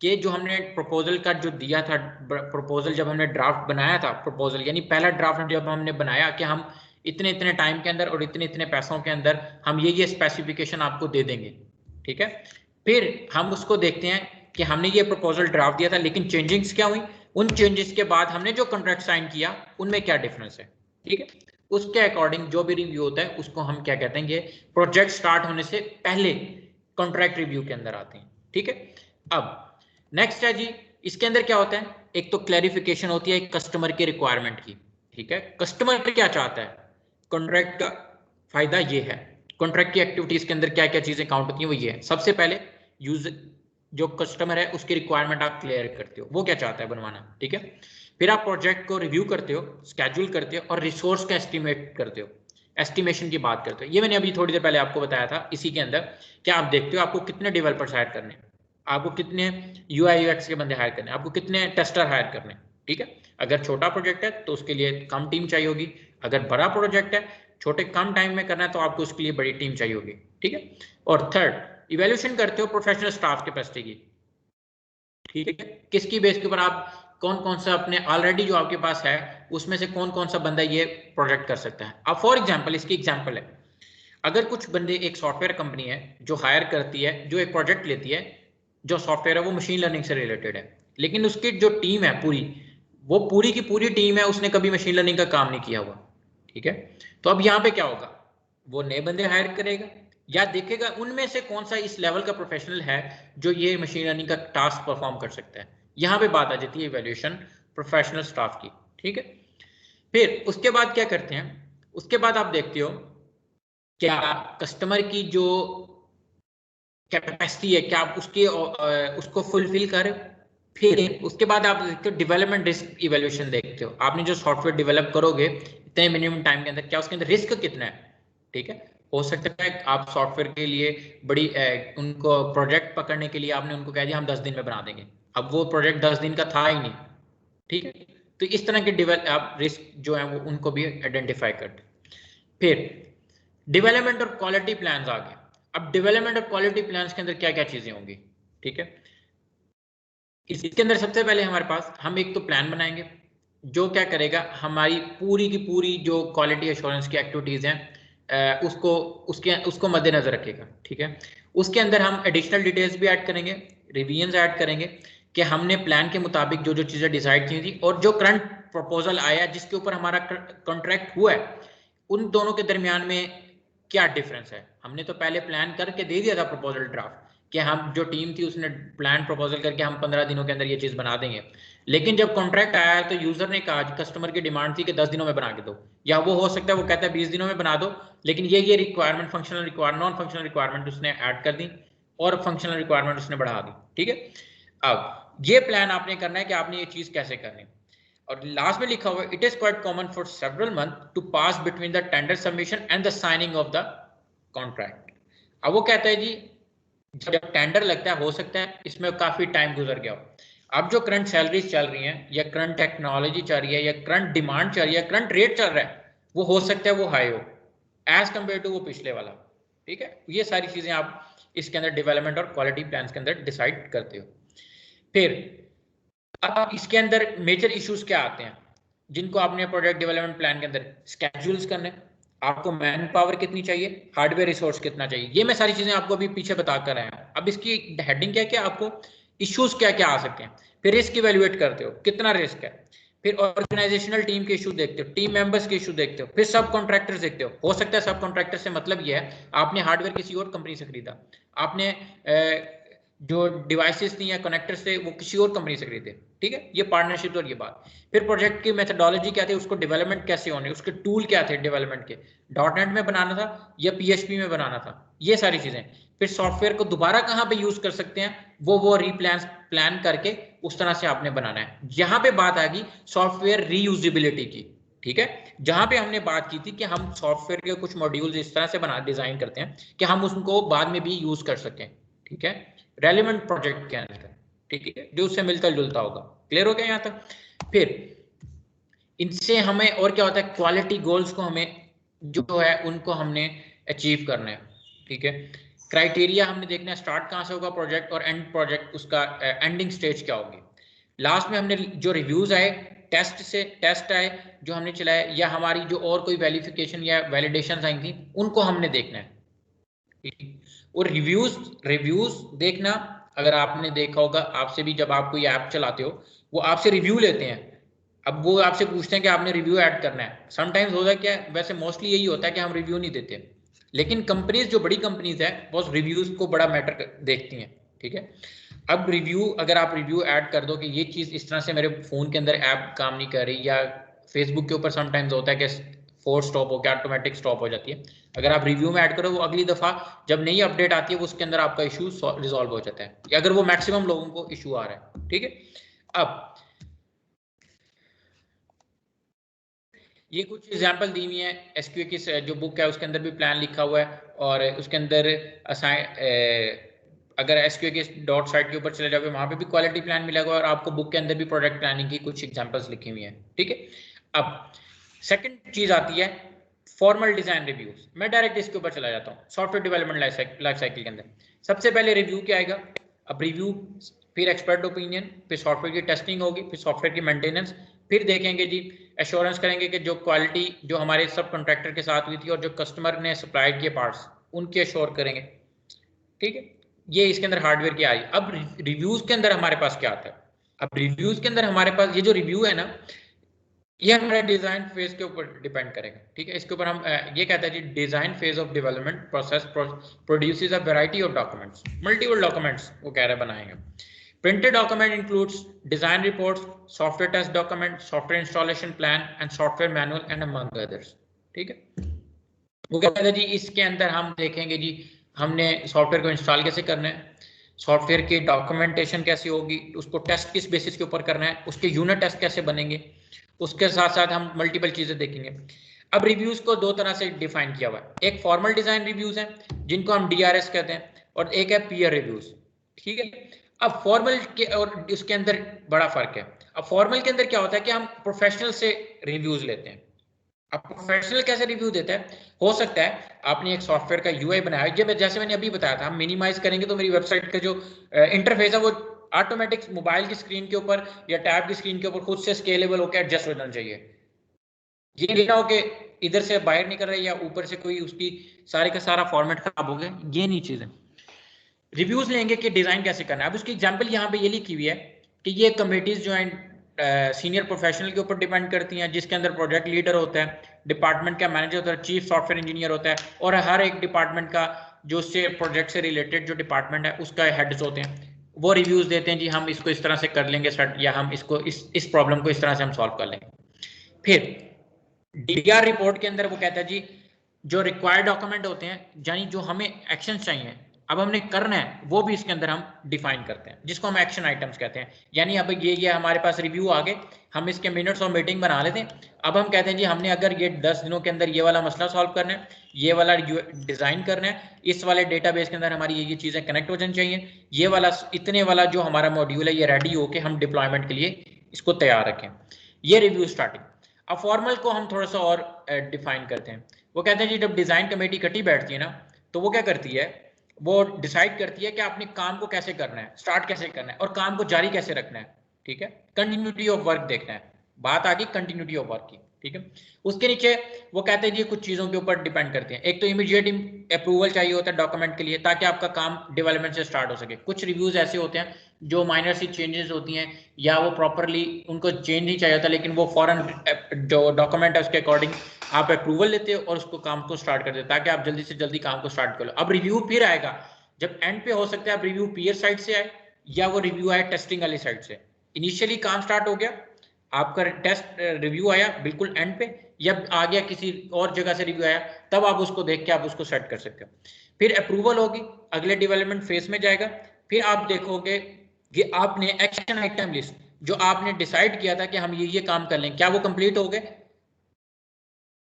कि जो हमने प्रपोजल का जो दिया था, प्रपोजल जब हमने ड्राफ्ट बनाया था, प्रपोजल यानी पहला ड्राफ्ट जब हमने बनाया कि हम इतने इतने टाइम के अंदर और इतने इतने पैसों के अंदर हम ये स्पेसिफिकेशन आपको दे देंगे, ठीक है। फिर हम उसको देखते हैं कि हमने ये प्रपोजल ड्राफ्ट दिया था लेकिन चेंजिंग्स क्या हुई, उन चेंजेस के बाद हमने जो कॉन्ट्रैक्ट साइन किया उनमें क्या डिफरेंस है, ठीक है। उसके अकॉर्डिंग जो भी रिव्यू होता है उसको हम क्या कहते हैं, ये प्रोजेक्ट स्टार्ट होने से पहले कॉन्ट्रैक्ट रिव्यू के अंदर आते हैं, ठीक है। अब नेक्स्ट है जी, इसके अंदर क्या होता है, एक तो क्लैरिफिकेशन होती है एक कस्टमर की रिक्वायरमेंट की, ठीक है। कस्टमर क्या चाहता है, कॉन्ट्रैक्ट का फायदा ये है, कॉन्ट्रैक्ट की एक्टिविटीज के अंदर क्या क्या चीजें काउंट होती हैं वो ये है, सबसे पहले यूजर जो कस्टमर है उसकी रिक्वायरमेंट आप क्लियर करते हो, वो क्या चाहता है बनवाना, ठीक है। फिर आप प्रोजेक्ट को रिव्यू करते हो, स्केड्यूल करते हो और रिसोर्स का एस्टिमेट करते हो, एस्टिमेशन की बात करते हो। ये मैंने अभी थोड़ी देर पहले आपको बताया था, इसी के अंदर क्या आप देखते हो आपको कितने डेवलपर्स हायर करने हैं, आपको कितने UI UX के बंदे हायर करने, आपको कितने टेस्टर हायर करने, ठीक है। अगर छोटा प्रोजेक्ट है तो उसके लिए कम टीम चाहिए होगी, अगर बड़ा प्रोजेक्ट है छोटे कम टाइम में करना है तो आपको उसके लिए बड़ी टीम चाहिए होगी, ठीक है। और थर्ड, इवैल्यूएशन करते हो प्रोफेशनल स्टाफ कैपेसिटी की, ठीक है, किसकी बेस के ऊपर आप कौन कौन सा अपने ऑलरेडी जो आपके पास है उसमें से कौन कौन सा बंदा ये प्रोजेक्ट कर सकता है। अब फॉर एग्जांपल इसकी एग्जांपल है, अगर कुछ बंदे, एक सॉफ्टवेयर कंपनी है जो हायर करती है, जो एक प्रोजेक्ट लेती है, जो सॉफ्टवेयर है वो मशीन लर्निंग से रिलेटेड है, लेकिन उसकी जो टीम है पूरी, वो पूरी की पूरी टीम है उसने कभी मशीन लर्निंग का काम नहीं किया हुआ, ठीक है। तो अब यहाँ पे क्या होगा, वो नए बंदे हायर करेगा या देखेगा उनमें से कौन सा इस लेवल का प्रोफेशनल है जो ये मशीन लर्निंग का टास्क परफॉर्म कर सकता है। यहाँ पे बात आ जाती है इवैल्यूएशन प्रोफेशनल स्टाफ की, ठीक है। फिर उसके बाद क्या करते हैं, उसके बाद आप देखते हो क्या कस्टमर की जो कैपेसिटी है क्या आप उसके उसको फुलफिल कर। फिर उसके बाद आप देखते हो डेवलपमेंट रिस्क इवैल्यूएशन देखते हो, आपने जो सॉफ्टवेयर डेवलप करोगे इतने मिनिमम टाइम के अंदर क्या उसके अंदर रिस्क कितना है, ठीक है। हो सकता है आप सॉफ्टवेयर के लिए बड़ी उनको प्रोजेक्ट पकड़ने के लिए आपने उनको कह दिया हम 10 दिन में बना देंगे, अब वो प्रोजेक्ट 10 दिन का था ही नहीं, ठीक है। तो इस तरह के आप रिस्क जो है वो उनको भी आइडेंटिफाई करते। फिर डेवलपमेंट और क्वालिटी प्लान्स आ गए। अब डेवलपमेंट और क्वालिटी प्लान्स के अंदर क्या क्या चीजें होंगी, ठीक है। इसके अंदर सबसे पहले हमारे पास हम एक तो प्लान बनाएंगे जो क्या करेगा हमारी पूरी की पूरी जो क्वालिटी एश्योरेंस की एक्टिविटीज हैं उसको उसको मद्देनजर रखेगा, ठीक है। उसके अंदर हम एडिशनल डिटेल्स भी ऐड करेंगे, रिवीजन ऐड करेंगे कि हमने प्लान के मुताबिक जो जो चीजें डिसाइड की थी और जो करंट प्रपोजल आया जिसके ऊपर हमारा कॉन्ट्रैक्ट हुआ है उन दोनों के दरमियान में क्या डिफरेंस है। हमने तो पहले प्लान करके दे दिया था प्रपोजल ड्राफ्ट कि हम जो टीम थी उसने प्लान प्रपोजल करके हम 15 दिनों के अंदर ये चीज बना देंगे, लेकिन जब कॉन्ट्रैक्ट आया तो यूजर ने कहा, कस्टमर की डिमांड थी कि 10 दिनों में बना के दो, या वो हो सकता है वो कहता है 20 दिनों में बना दो, लेकिन ये requirement functional requirement non functional requirement उसने ऐड कर दी और फंक्शनल रिक्वायरमेंट उसने बढ़ा दी, ठीक है। अब ये प्लान आपने करना है कि आपने ये चीज कैसे करनी, और लास्ट में लिखा हुआ it is quite common for several month to pass between the tender submission and the signing of the contract. अब वो कहता है जी जब टेंडर लगता है हो सकता है इसमें काफी टाइम गुजर गया हो, अब जो करंट सैलरीज चल रही हैं या करंट टेक्नोलॉजी चल रही है या करंट डिमांड चल रही है, करंट रेट चल रहा है, वो हो सकता है वो हाई हो एज कंपेयर टू वो पिछले वाला, ठीक है। ये सारी चीजें आप इसके अंदर डेवलपमेंट और क्वालिटी प्लान के अंदर डिसाइड करते हो। फिर अब इसके अंदर मेजर इश्यूज क्या आते हैं जिनको आपने प्रोजेक्ट डेवलपमेंट प्लान के अंदर स्केड्यूल्स करने, आपको मैन पावर कितनी चाहिए, हार्डवेयर रिसोर्स कितना चाहिए, ये मैं सारी चीजें आपको अभी पीछे बता कर आया हूं। अब इसकी हेडिंग क्या क्या आपको इश्यूज क्या क्या आ सकते हैं, फिर रिस्क इवेल्युएट करते हो कितना रिस्क है, फिर ऑर्गेनाइजेशनल टीम के इशू देखते हो, टीम मेंबर्स के इशू देखते हो, फिर सब कॉन्ट्रैक्टर्स देखते हो सकता है सब कॉन्ट्रैक्टर से मतलब ये है आपने हार्डवेयर किसी और कंपनी से खरीदा, आपने जो डिवाइसेस थी या कनेक्टर्स थे वो किसी और कंपनी से खरीदे, ठीक है, ये पार्टनरशिप और ये बात। फिर प्रोजेक्ट की मेथोडोलॉजी क्या थी, उसको डेवलपमेंट कैसे होने, उसके टूल क्या थे डेवलपमेंट के, डॉटनेट में बनाना था या पीएचपी में बनाना था, ये सारी चीजें। फिर सॉफ्टवेयर को दोबारा कहाँ पे यूज कर सकते हैं, वो प्लान करके उस तरह से आपने बनाना है। यहाँ पे बात आ गई सॉफ्टवेयर रीयूजेबिलिटी की, ठीक है, जहां पे हमने बात की थी कि हम सॉफ्टवेयर के कुछ मॉड्यूल्स इस तरह से बना डिजाइन करते हैं कि हम उसको बाद में भी यूज कर सकें, ठीक है, रेलेवेंट प्रोजेक्ट के अंदर, ठीक है, जो उससे मिलता जुलता होगा। क्लियर हो गया यहाँ तक। फिर इनसे हमें और क्या होता है, क्वालिटी गोल्स को हमें जो है उनको हमने अचीव करना है, ठीक है। क्राइटेरिया हमने देखना है स्टार्ट कहाँ से होगा प्रोजेक्ट और एंड प्रोजेक्ट, उसका एंडिंग स्टेज क्या होगी। लास्ट में हमने जो रिव्यूज आए, टेस्ट आए जो हमने चलाए, या हमारी जो और कोई वेरिफिकेशन या वैलिडेशन आई थी, उनको हमने देखना है, ठीक। और रिव्यूज देखना, अगर आपने देखा होगा, आपसे भी जब आप कोई ऐप चलाते हो वो आपसे रिव्यू लेते हैं। अब वो आपसे पूछते हैं कि आपने रिव्यू ऐड करना है। समटाइम्स होता है क्या, वैसे मोस्टली यही होता है कि हम रिव्यू नहीं देते, लेकिन कंपनीज जो बड़ी कंपनीज है वो रिव्यूज को बड़ा मैटर देखती हैं, ठीक है। अब रिव्यू, अगर आप रिव्यू ऐड कर दो कि ये चीज इस तरह से मेरे फोन के अंदर ऐप काम नहीं कर रही, या फेसबुक के ऊपर समटाइम्स होता है कि फोर्स स्टॉप हो गया, ऑटोमेटिक स्टॉप हो जाती है, अगर आप रिव्यू में ऐड करो, वो अगली दफा जब नई अपडेट आती है वो उसके अंदर आपका इशू रिजॉल्व हो जाता है, अगर वो मैक्सिमम लोगों को इशू आ रहा है, ठीक है। अब ये कुछ एग्जांपल दी हुई है, एसक्यूए की जो बुक है उसके अंदर भी प्लान लिखा हुआ है, और उसके अंदर अगर एसक्यूए के डॉट साइट के ऊपर चले जाओगे वहां पे भी क्वालिटी प्लान मिलेगा, और आपको बुक के अंदर भी प्रोडक्ट प्लानिंग की कुछ एग्जांपल्स लिखी हुई हैं, ठीक है। अब सेकंड चीज आती है फॉर्मल डिजाइन रिव्यूज। मैं डायरेक्ट इसके ऊपर चला जाता हूँ, सॉफ्टवेयर डेवलपमेंट लाइफ साइकिल के अंदर सबसे पहले रिव्यू क्या आएगा। अब रिव्यू, फिर एक्सपर्ट ओपिनियन, फिर सॉफ्टवेयर की टेस्टिंग होगी, फिर सॉफ्टवेयर की मेंटेनेंस, फिर देखेंगे जी एश्योरेंस करेंगे कि जो क्वालिटी जो हमारे सब कॉन्ट्रैक्टर के साथ हुई थी और जो कस्टमर ने सप्लाई किए पार्ट्स उनके एश्योर करेंगे, ठीक है। ये इसके अंदर हार्डवेयर की आ रही। अब रिव्यूज के अंदर हमारे पास क्या आता है, अब रिव्यूज के अंदर हमारे पास ये जो रिव्यू है ना, ये हमारे डिजाइन फेज के ऊपर डिपेंड करेगा, ठीक है। इसके ऊपर हम ये कहते हैं जी design phase of development process produces a variety of documents, multiple documents वो कह रहे बनाएंगे। Printed document includes design reports, software test document, software installation plan, and software manual, and among others. ठीक है, वो कहता है जी इसके अंदर हम देखेंगे जी हमने सॉफ्टवेयर को इंस्टॉल कैसे करना है, सॉफ्टवेयर की डॉक्यूमेंटेशन कैसे होगी, उसको टेस्ट किस बेसिस के ऊपर करना है, उसके यूनिट टेस्ट कैसे बनेंगे, उसके साथ साथ हम मल्टीपल चीजें देखेंगे। अब रिव्यूज को दो तरह से डिफाइन किया हुआ है, एक फॉर्मल डिजाइन रिव्यूज है जिनको हम DRS कहते हैं, और एक है पीयर रिव्यूज, ठीक है। अब फॉर्मल के और उसके अंदर बड़ा फर्क है। अब फॉर्मल के अंदर क्या होता है कि हम प्रोफेशनल से रिव्यूज लेते हैं। अब प्रोफेशनल कैसे रिव्यू देता है, हो सकता है आपने एक सॉफ्टवेयर का यूआई बनाया है, जैसे मैंने अभी बताया था, हम मिनिमाइज करेंगे तो मेरी वेबसाइट का जो इंटरफेस है वो ऑटोमेटिक मोबाइल की स्क्रीन के ऊपर या टैब की स्क्रीन के ऊपर खुद से स्केलेबल होकर एडजस्ट हो जाना चाहिए। ये ना हो कि इधर से बाहर नहीं कर रहे या ऊपर से कोई उसकी सारे का सारा फॉर्मेट खराब हो गया, ये नहीं चीज है। रिव्यूज लेंगे कि डिजाइन कैसे करना है। अब उसकी एग्जांपल यहाँ पे ये लिखी हुई है कि ये कमेटीज जो हैं सीनियर प्रोफेशनल के ऊपर डिपेंड करती हैं, जिसके अंदर प्रोजेक्ट लीडर होता है, डिपार्टमेंट का मैनेजर होता है, चीफ सॉफ्टवेयर इंजीनियर होता है, और हर एक डिपार्टमेंट का जो उससे प्रोजेक्ट से रिलेटेड जो डिपार्टमेंट है उसका हेड्स होते हैं। वो रिव्यूज देते हैं जी हम इसको इस तरह से कर लेंगे या हम इसको इस प्रॉब्लम को इस तरह से हम सॉल्व कर लेंगे। फिर DR रिपोर्ट के अंदर वो कहता है जी जो रिक्वायर्ड डॉक्यूमेंट होते हैं, यानी जो हमें एक्शन चाहिए अब हमने करना है, वो भी इसके अंदर हम डिफाइन करते हैं, जिसको हम एक्शन आइटम्स कहते हैं। यानी अब ये हमारे पास रिव्यू आ गए, हम इसके मिनट्स और मीटिंग बना लेते हैं। अब हम कहते हैं जी हमने अगर ये 10 दिनों के अंदर ये वाला मसला सॉल्व करना है, ये वाला डिजाइन करना है, इस वाले डेटाबेस के अंदर हमारी ये चीजें कनेक्ट हो जानी चाहिए, ये वाला इतने वाला जो हमारा मॉड्यूल है ये रेडी होके हम डिप्लॉयमेंट के लिए इसको तैयार रखें। ये रिव्यू स्टार्टिंग। अब फॉर्मल को हम थोड़ा सा और डिफाइन करते हैं। वो कहते हैं जी जब डिजाइन कमेटी इकट्ठी बैठती है ना, तो वो क्या करती है, वो डिसाइड करती है कि आपने काम को कैसे करना है, स्टार्ट कैसे करना है और काम को जारी कैसे रखना है, ठीक है। कंटिन्यूटी ऑफ वर्क देखना है, बात आ गई कंटिन्यूटी ऑफ वर्क की, ठीक है। उसके नीचे वो कहते हैं जी कुछ चीजों के ऊपर डिपेंड करते हैं। एक तो इमीडिएट अप्रूवल चाहिए होता है डॉक्यूमेंट के लिए, ताकि आपका काम डेवलपमेंट से स्टार्ट हो सके। कुछ रिव्यूज ऐसे होते हैं जो माइनर सी चेंजेस होती हैं, या वो प्रॉपरली उनको चेंज नहीं चाहिए होता, लेकिन वो फॉरन जो डॉक्यूमेंट है उसके अकॉर्डिंग आप अप्रूवल लेते हो और उसको काम को स्टार्ट कर देते, ताकि आप जल्दी से जल्दी काम को स्टार्ट कर लो। अब रिव्यू फिर आएगा जब एंड पे, हो सकता है अब रिव्यू पीयर साइड से आए या वो रिव्यू आए टेस्टिंग वाली साइड से। इनिशियली काम स्टार्ट हो गया, आपका टेस्ट रिव्यू आया बिल्कुल एंड पे, या आ गया किसी और जगह से रिव्यू आया, तब आप उसको देख के आप उसको सेट कर सकते हो। फिर अप्रूवल होगी, अगले डेवलपमेंट फेज में जाएगा। फिर आप देखोगे कि आपने एक्शन आइटम लिस्ट जो आपने डिसाइड किया था कि हम ये काम कर लें, क्या वो कंप्लीट हो गए?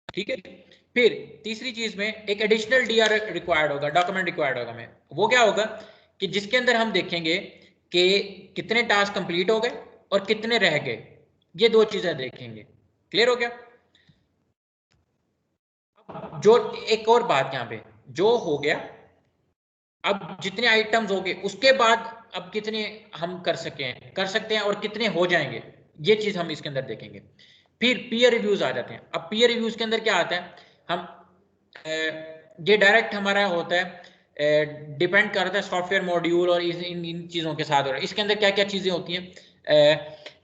ठीक है। फिर तीसरी चीज में एक एडिशनल डीआर रिक्वायर्ड होगा, डॉक्यूमेंट रिक्वायर्ड होगा में, वो क्या होगा कि जिसके अंदर हम देखेंगे कि कितने टास्क कंप्लीट हो गए और कितने रह गए, ये दो चीजें देखेंगे। क्लियर हो गया? जो एक और बात यहाँ पे जो हो गया, अब जितने आइटम्स हो गए उसके बाद अब कितने हम कर सकते हैं और कितने हो जाएंगे, ये चीज हम इसके अंदर देखेंगे। फिर पीयर रिव्यूज आ जाते हैं। अब पीयर रिव्यूज के अंदर क्या आता है, हम ये डायरेक्ट हमारा होता है, डिपेंड करता है सॉफ्टवेयर मॉड्यूल और इन चीज़ों के साथ हो रहा है। इसके अंदर क्या क्या चीज़ें होती हैं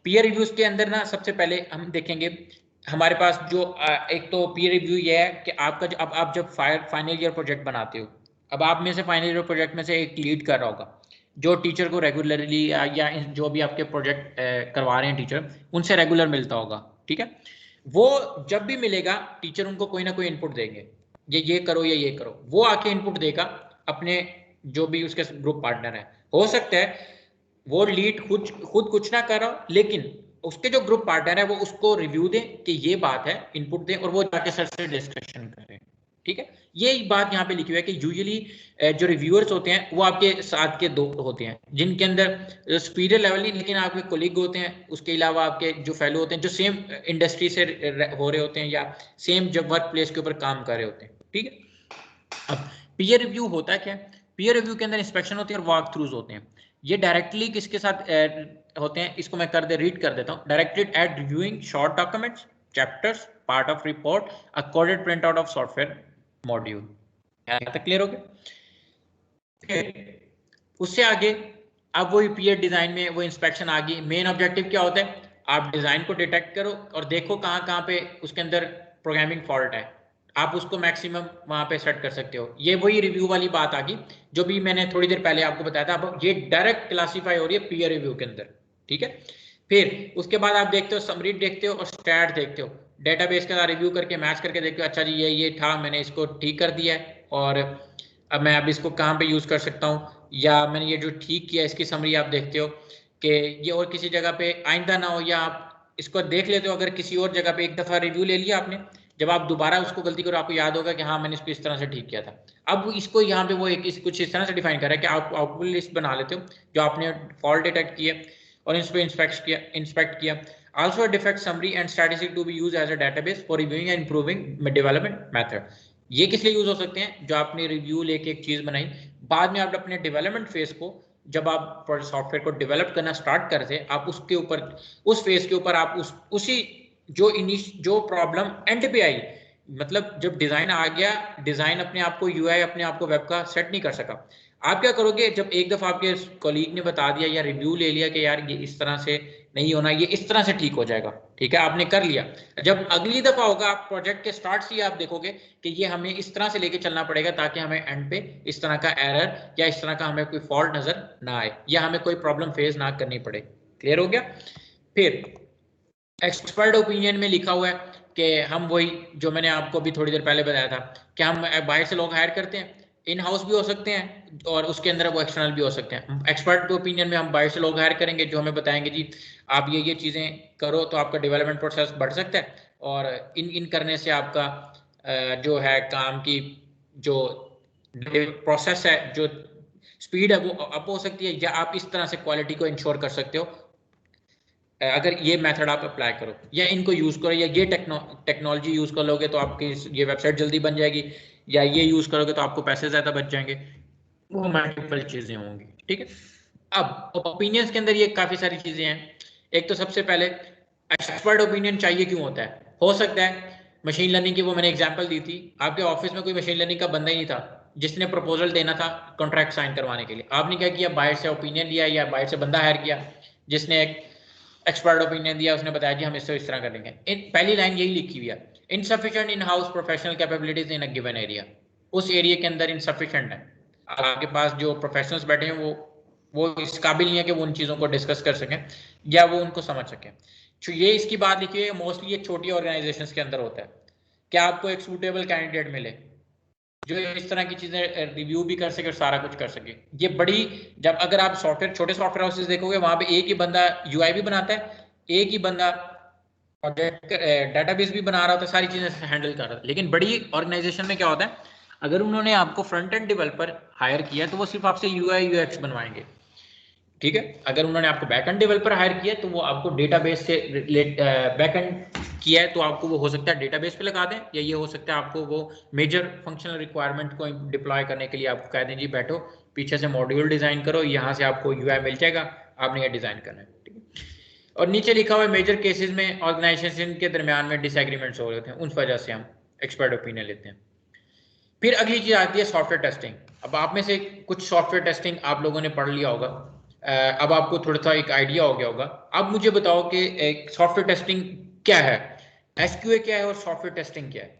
पीयर रिव्यूज के अंदर ना, सबसे पहले हम देखेंगे हमारे पास जो एक तो पीयर रिव्यू ये है कि आपका अब आप जब फाइनल ईयर प्रोजेक्ट बनाते हो, अब आप में से फाइनल ईयर प्रोजेक्ट में से एक लीड कर रहा होगा जो टीचर को रेगुलरली या जो भी आपके प्रोजेक्ट करवा रहे हैं टीचर, उनसे रेगुलर मिलता होगा। ठीक है, वो जब भी मिलेगा टीचर उनको कोई ना कोई इनपुट देंगे, ये करो या ये करो, वो आके इनपुट देगा अपने जो भी उसके ग्रुप पार्टनर है। हो सकता है वो लीड खुद कुछ ना कर रहा, लेकिन उसके जो ग्रुप पार्टनर है वो उसको रिव्यू दे कि ये बात है, इनपुट दे, और वो जाके सर से डिस्कशन करें। ठीक है, ये बात यहाँ पे लिखी हुई है कि यूजुअली जो रिव्यूअर्स होते हैं वो आपके साथ के दो होते हैं, जिनके अंदर सुपीरियर लेवल नहीं लेकिन आपके कोलीग होते हैं, उसके अलावा आपके जो फेलो होते हैं जो सेम इंडस्ट्री से हो रहे होते हैं या सेम जब वर्क प्लेस के ऊपर काम कर रहे होते हैं। ठीक है, अब पीयर रिव्यू होता है क्या? पीयर रिव्यू के अंदर इंस्पेक्शन होती है और वॉक थ्रूज होते हैं। ये डायरेक्टली किसके साथ होते हैं, इसको मैं रीड कर देता हूँ। Directed eight reviewing short documents, chapters, part of report, a coded print out of software module. यहाँ तक क्लियर हो गया? उससे आगे अब वही पीयर डिजाइन में वो इंस्पेक्शन आ गई। मेन ऑब्जेक्टिव क्या होता है, आप डिजाइन को डिटेक्ट करो और देखो कहाँ कहाँ पे उसके अंदर प्रोग्रामिंग फॉल्ट है, आप उसको मैक्सिमम वहां पे सेट कर सकते हो। ये वही रिव्यू वाली बात आ गई जो भी मैंने थोड़ी देर पहले आपको बताया था। अब ये डायरेक्ट क्लासीफाई हो रही है पीयर रिव्यू के अंदर। ठीक है, फिर उसके बाद आप देखते हो समरी देखते हो और स्टैट देखते हो, डेटाबेस के साथ रिव्यू करके मैच करके देखते हो, अच्छा जी ये था, मैंने इसको ठीक कर दिया है और अब मैं अब इसको कहाँ पे यूज कर सकता हूँ, या मैंने ये जो ठीक किया इसकी समरी आप देखते हो कि ये और किसी जगह पे आइंदा ना हो, या आप इसको देख लेते हो अगर किसी और जगह पे एक दफा रिव्यू ले लिया आपने, जब आप दोबारा उसको गलती करो आपको याद होगा कि हाँ मैंने इसको इस तरह से ठीक किया था। अब इसको यहाँ पे वो कुछ इस तरह से डिफाइन कर रहा है कि आप आउटपुट लिस्ट बना लेते हो जो आपने फॉल्ट डिटेक्ट किया और इस पर इंस्पेक्ट किया। Also a defect summary and statistic to be used as a database for reviewing and improving development method। ये किस लिए यूज हो सकते हैं, जो आपने रिव्यू लेके एक चीज बनाई, बाद में आप अपने डेवलपमेंट फेज को जब आप सॉफ्टवेयर को डेवलप करना स्टार्ट करते, आप उसके ऊपर उस फेज के ऊपर आप उसी जो प्रॉब्लम एंड पे आई, मतलब जब डिजाइन आ गया, डिजाइन अपने आप को यूआई अपने आप को वेब का सेट नहीं कर सका, आप क्या करोगे जब एक दफा आपके कॉलीग ने बता दिया या रिव्यू ले लिया कि यार ये इस तरह से नहीं होना, ये इस तरह से ठीक हो जाएगा, ठीक है आपने कर लिया, जब अगली दफा होगा आप प्रोजेक्ट के स्टार्ट से आप देखोगे कि ये हमें इस तरह से लेके चलना पड़ेगा ताकि हमें एंड पे इस तरह का एरर या इस तरह का हमें कोई फॉल्ट नजर ना आए या हमें कोई प्रॉब्लम फेस ना करनी पड़े। क्लियर हो गया? फिर एक्सपर्ट ओपिनियन में लिखा हुआ है कि हम वही जो मैंने आपको भी थोड़ी देर पहले बताया था कि हम बाहर से लोग हायर करते हैं, इन हाउस भी हो सकते हैं और उसके अंदर वो एक्सटर्नल भी हो सकते हैं। एक्सपर्ट ओपिनियन में हम बाहर से लोग हायर करेंगे जो हमें बताएंगे जी आप ये चीज़ें करो तो आपका डेवलपमेंट प्रोसेस बढ़ सकता है, और इन करने से आपका जो है काम की जो प्रोसेस है, जो स्पीड है वो अप हो सकती है, या आप इस तरह से क्वालिटी को इंश्योर कर सकते हो अगर ये मेथड आप अप्लाई करो या इनको यूज करो, या ये टेक्नोलॉजी यूज कर लोगे तो आपकी ये वेबसाइट जल्दी बन जाएगी, या ये यूज करोगे तो आपको पैसे ज्यादा बच जाएंगे, वो मल्टीपल चीजें होंगी। ठीक है, अब ओपिनियंस के अंदर ये काफी सारी चीजें हैं। एक तो सबसे पहले एक्सपर्ट ओपिनियन चाहिए क्यों होता है, हो सकता है मशीन लर्निंग की वो मैंने एग्जांपल दी थी, आपके ऑफिस में कोई मशीन लर्निंग का बंदा ही नहीं था जिसने प्रपोजल देना था कॉन्ट्रैक्ट साइन करवाने के लिए, आपने क्या किया बाहर से ओपिनियन लिया या बाहर से बंदा हायर किया जिसने एक एक्सपर्ट ओपिनियन दिया, उसने बताया जी हम इससे इस तरह करेंगे। पहली लाइन यही लिखी हुई है, insufficient in house professional capabilities in a given area, उस एरिया के अंदर इनसफिशिएंट है, आपके पास जो प्रोफेशनल्स बैठे हैं वो वो इस काबिल नहीं है कि वो उन चीज़ों को डिस्कस कर सकें या वो उनको समझ सकें। तो ये इसकी बात लिखी है, मोस्टली ये छोटी ऑर्गेनाइजेशंस के अंदर होता है कि आपको एक सूटेबल कैंडिडेट मिले जो इस तरह की चीज़ें रिव्यू भी कर सके और सारा कुछ कर सके। ये बड़ी, जब अगर आप सॉफ्टवेयर छोटे सॉफ्टवेयर हाउसेस देखोगे वहाँ पे एक ही बंदा यूआई भी बनाता है, एक ही बंदा डेटाबेस भी बना रहा होता है, सारी चीज़ें हैंडल कर रहा है। लेकिन बड़ी ऑर्गेनाइजेशन में क्या होता है, अगर उन्होंने आपको फ्रंट एंड डेवलपर हायर किया तो वो सिर्फ आपसे यूआई यूएक्स बनवाएंगे, ठीक है। अगर उन्होंने आपको बैकएंड डेवलपर हायर किया तो वो आपको डेटाबेस से बैकएंड किया है तो आपको वो हो सकता है डेटाबेस पे लगा दें, या ये हो सकता है आपको वो मेजर फंक्शनल रिक्वायरमेंट को डिप्लॉय करने के लिए आपको कह दें जी बैठो पीछे से मॉड्यूल डिजाइन करो, यहाँ से आपको यूआई मिल जाएगा, आपने ये डिजाइन करना है, ठीक है। और नीचे लिखा हुआ है मेजर केसेस में ऑर्गेनाइजेशन के दरमियान में डिसएग्रीमेंट्स हो रहे थे, उस वजह से हम एक्सपर्ट ओपिनियन लेते हैं। फिर अगली चीज आती है सॉफ्टवेयर टेस्टिंग। अब आप में से कुछ सॉफ्टवेयर टेस्टिंग आप लोगों ने पढ़ लिया होगा, अब आपको थोड़ा सा एक आइडिया हो गया होगा। अब मुझे बताओ कि सॉफ्टवेयर टेस्टिंग क्या है, एसक्यूए क्या है और सॉफ्टवेयर टेस्टिंग क्या है।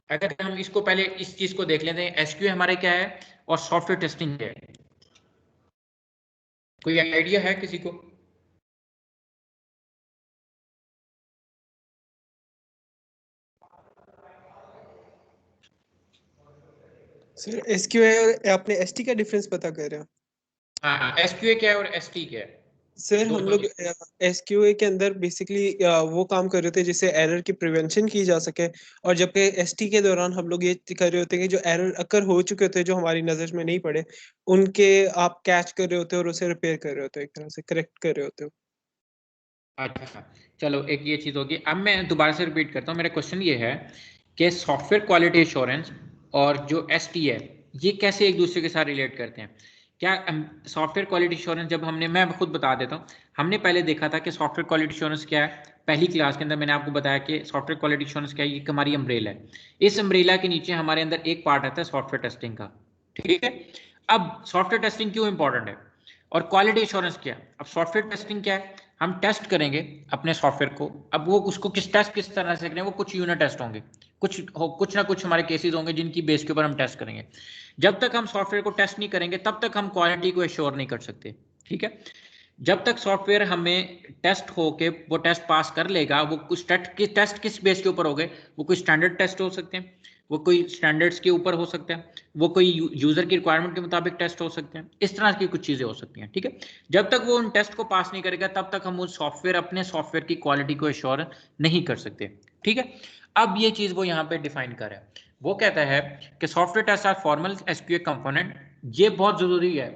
अगर हम इसको पहले इस चीज को देख लेते हैं, एसक्यूए हमारे क्या है और सॉफ्टवेयर टेस्टिंग क्या है, कोई आइडिया है किसी को? सर एसक्यूए आपने एसटी का डिफरेंस पता कर रहे हो? हाँ, एसक्यूए क्या है और एसटी क्या है? सर हम लोग एसक्यूए के अंदर बेसिकली वो काम कर रहे थे जिससे एरर की प्रिवेंशन की जा सके, और जबकि एसटी के दौरान हम लोग ये कर रहे होते हैं कि जो एरर अकर हो चुके होते हैं जो हमारी नज़र में नहीं पड़े उनके आप कैच कर रहे होते हो और उसे रिपेयर कर रहे होते हो, एक तरह से करेक्ट कर रहे होते हो। अच्छा, चलो एक ये चीज़ होगी। अब मैं दोबारा से रिपीट करता हूँ, मेरा क्वेश्चन ये है कि सॉफ्टवेयर क्वालिटी एश्योरेंस और जो एसटी है ये कैसे एक दूसरे के साथ रिलेट करते हैं? क्या सॉफ्टवेयर क्वालिटी एश्योरेंस जब मैं खुद बता देता हूँ, हमने पहले देखा था कि सॉफ्टवेयर क्वालिटी एश्योरेंस क्या है। पहली क्लास के अंदर मैंने आपको बताया कि सॉफ्टवेयर क्वालिटी एश्योरेंस क्या है, ये हमारी अम्ब्रेला है। इस अम्ब्रेला के नीचे हमारे अंदर एक पार्ट आता है सॉफ्टवेयर टेस्टिंग का, ठीक है। अब सॉफ्टवेयर टेस्टिंग क्यों इंपॉर्टेंट है और क्वालिटी एश्योरेंस क्या है? अब सॉफ्टवेयर टेस्टिंग क्या है, हम टेस्ट करेंगे अपने सॉफ्टवेयर को। अब वो उसको किस तरह से करें, वो कुछ यूनिट टेस्ट होंगे, कुछ ना कुछ हमारे केसेस होंगे जिनकी बेस के ऊपर हम टेस्ट करेंगे। जब तक हम सॉफ्टवेयर को टेस्ट नहीं करेंगे तब तक हम क्वालिटी को एश्योर नहीं कर सकते, ठीक है। जब तक सॉफ्टवेयर हमें टेस्ट होके वो टेस्ट पास कर लेगा, वो कुछ टेस्ट किस बेस के ऊपर हो गए, वो कोई स्टैंडर्ड टेस्ट हो सकते हैं, वो कोई स्टैंडर्ड्स के ऊपर हो सकता है, वो कोई यूजर की रिक्वायरमेंट के मुताबिक टेस्ट हो सकते हैं, इस तरह की कुछ चीजें हो सकती हैं, ठीक है। जब तक वो उन टेस्ट को पास नहीं करेगा तब तक हम उस सॉफ्टवेयर अपने सॉफ्टवेयर की क्वालिटी को एश्योर नहीं कर सकते, ठीक है। अब ये चीज वो यहाँ पे डिफाइन कर रहा है, वो कहता है कि software test are formal SQA component. ये बहुत जरूरी है,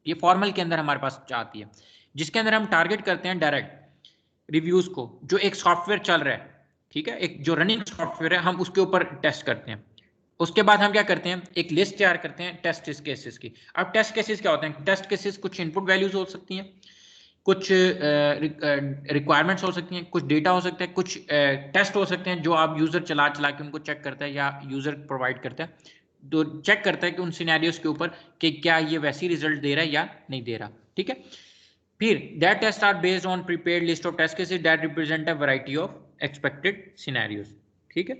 ये फॉर्मल के अंदर हमारे पास आती है, जिसके अंदर हम टारगेट करते हैं डायरेक्ट रिव्यूज को जो एक सॉफ्टवेयर चल रहा है, ठीक है, एक जो रनिंग सॉफ्टवेयर है हम उसके ऊपर टेस्ट करते हैं। उसके बाद हम क्या करते हैं, एक लिस्ट तैयार करते हैं टेस्ट केसेस की। अब टेस्ट केसेस क्या होते हैं? टेस्ट केसेस कुछ इनपुट वैल्यूज हो सकती हैं, कुछ रिक्वायरमेंट्स हो सकती हैं, कुछ डेटा हो सकता है, कुछ टेस्ट हो सकते हैं जो आप यूजर चला के उनको चेक करता है या यूजर प्रोवाइड करता है, तो चेक करता है कि उन सिनेरियोज के ऊपर कि क्या ये वैसी रिजल्ट दे रहा है या नहीं दे रहा, ठीक है। फिर that test are based on prepared list of test cases that represent a variety of expected scenarios, ठीक है।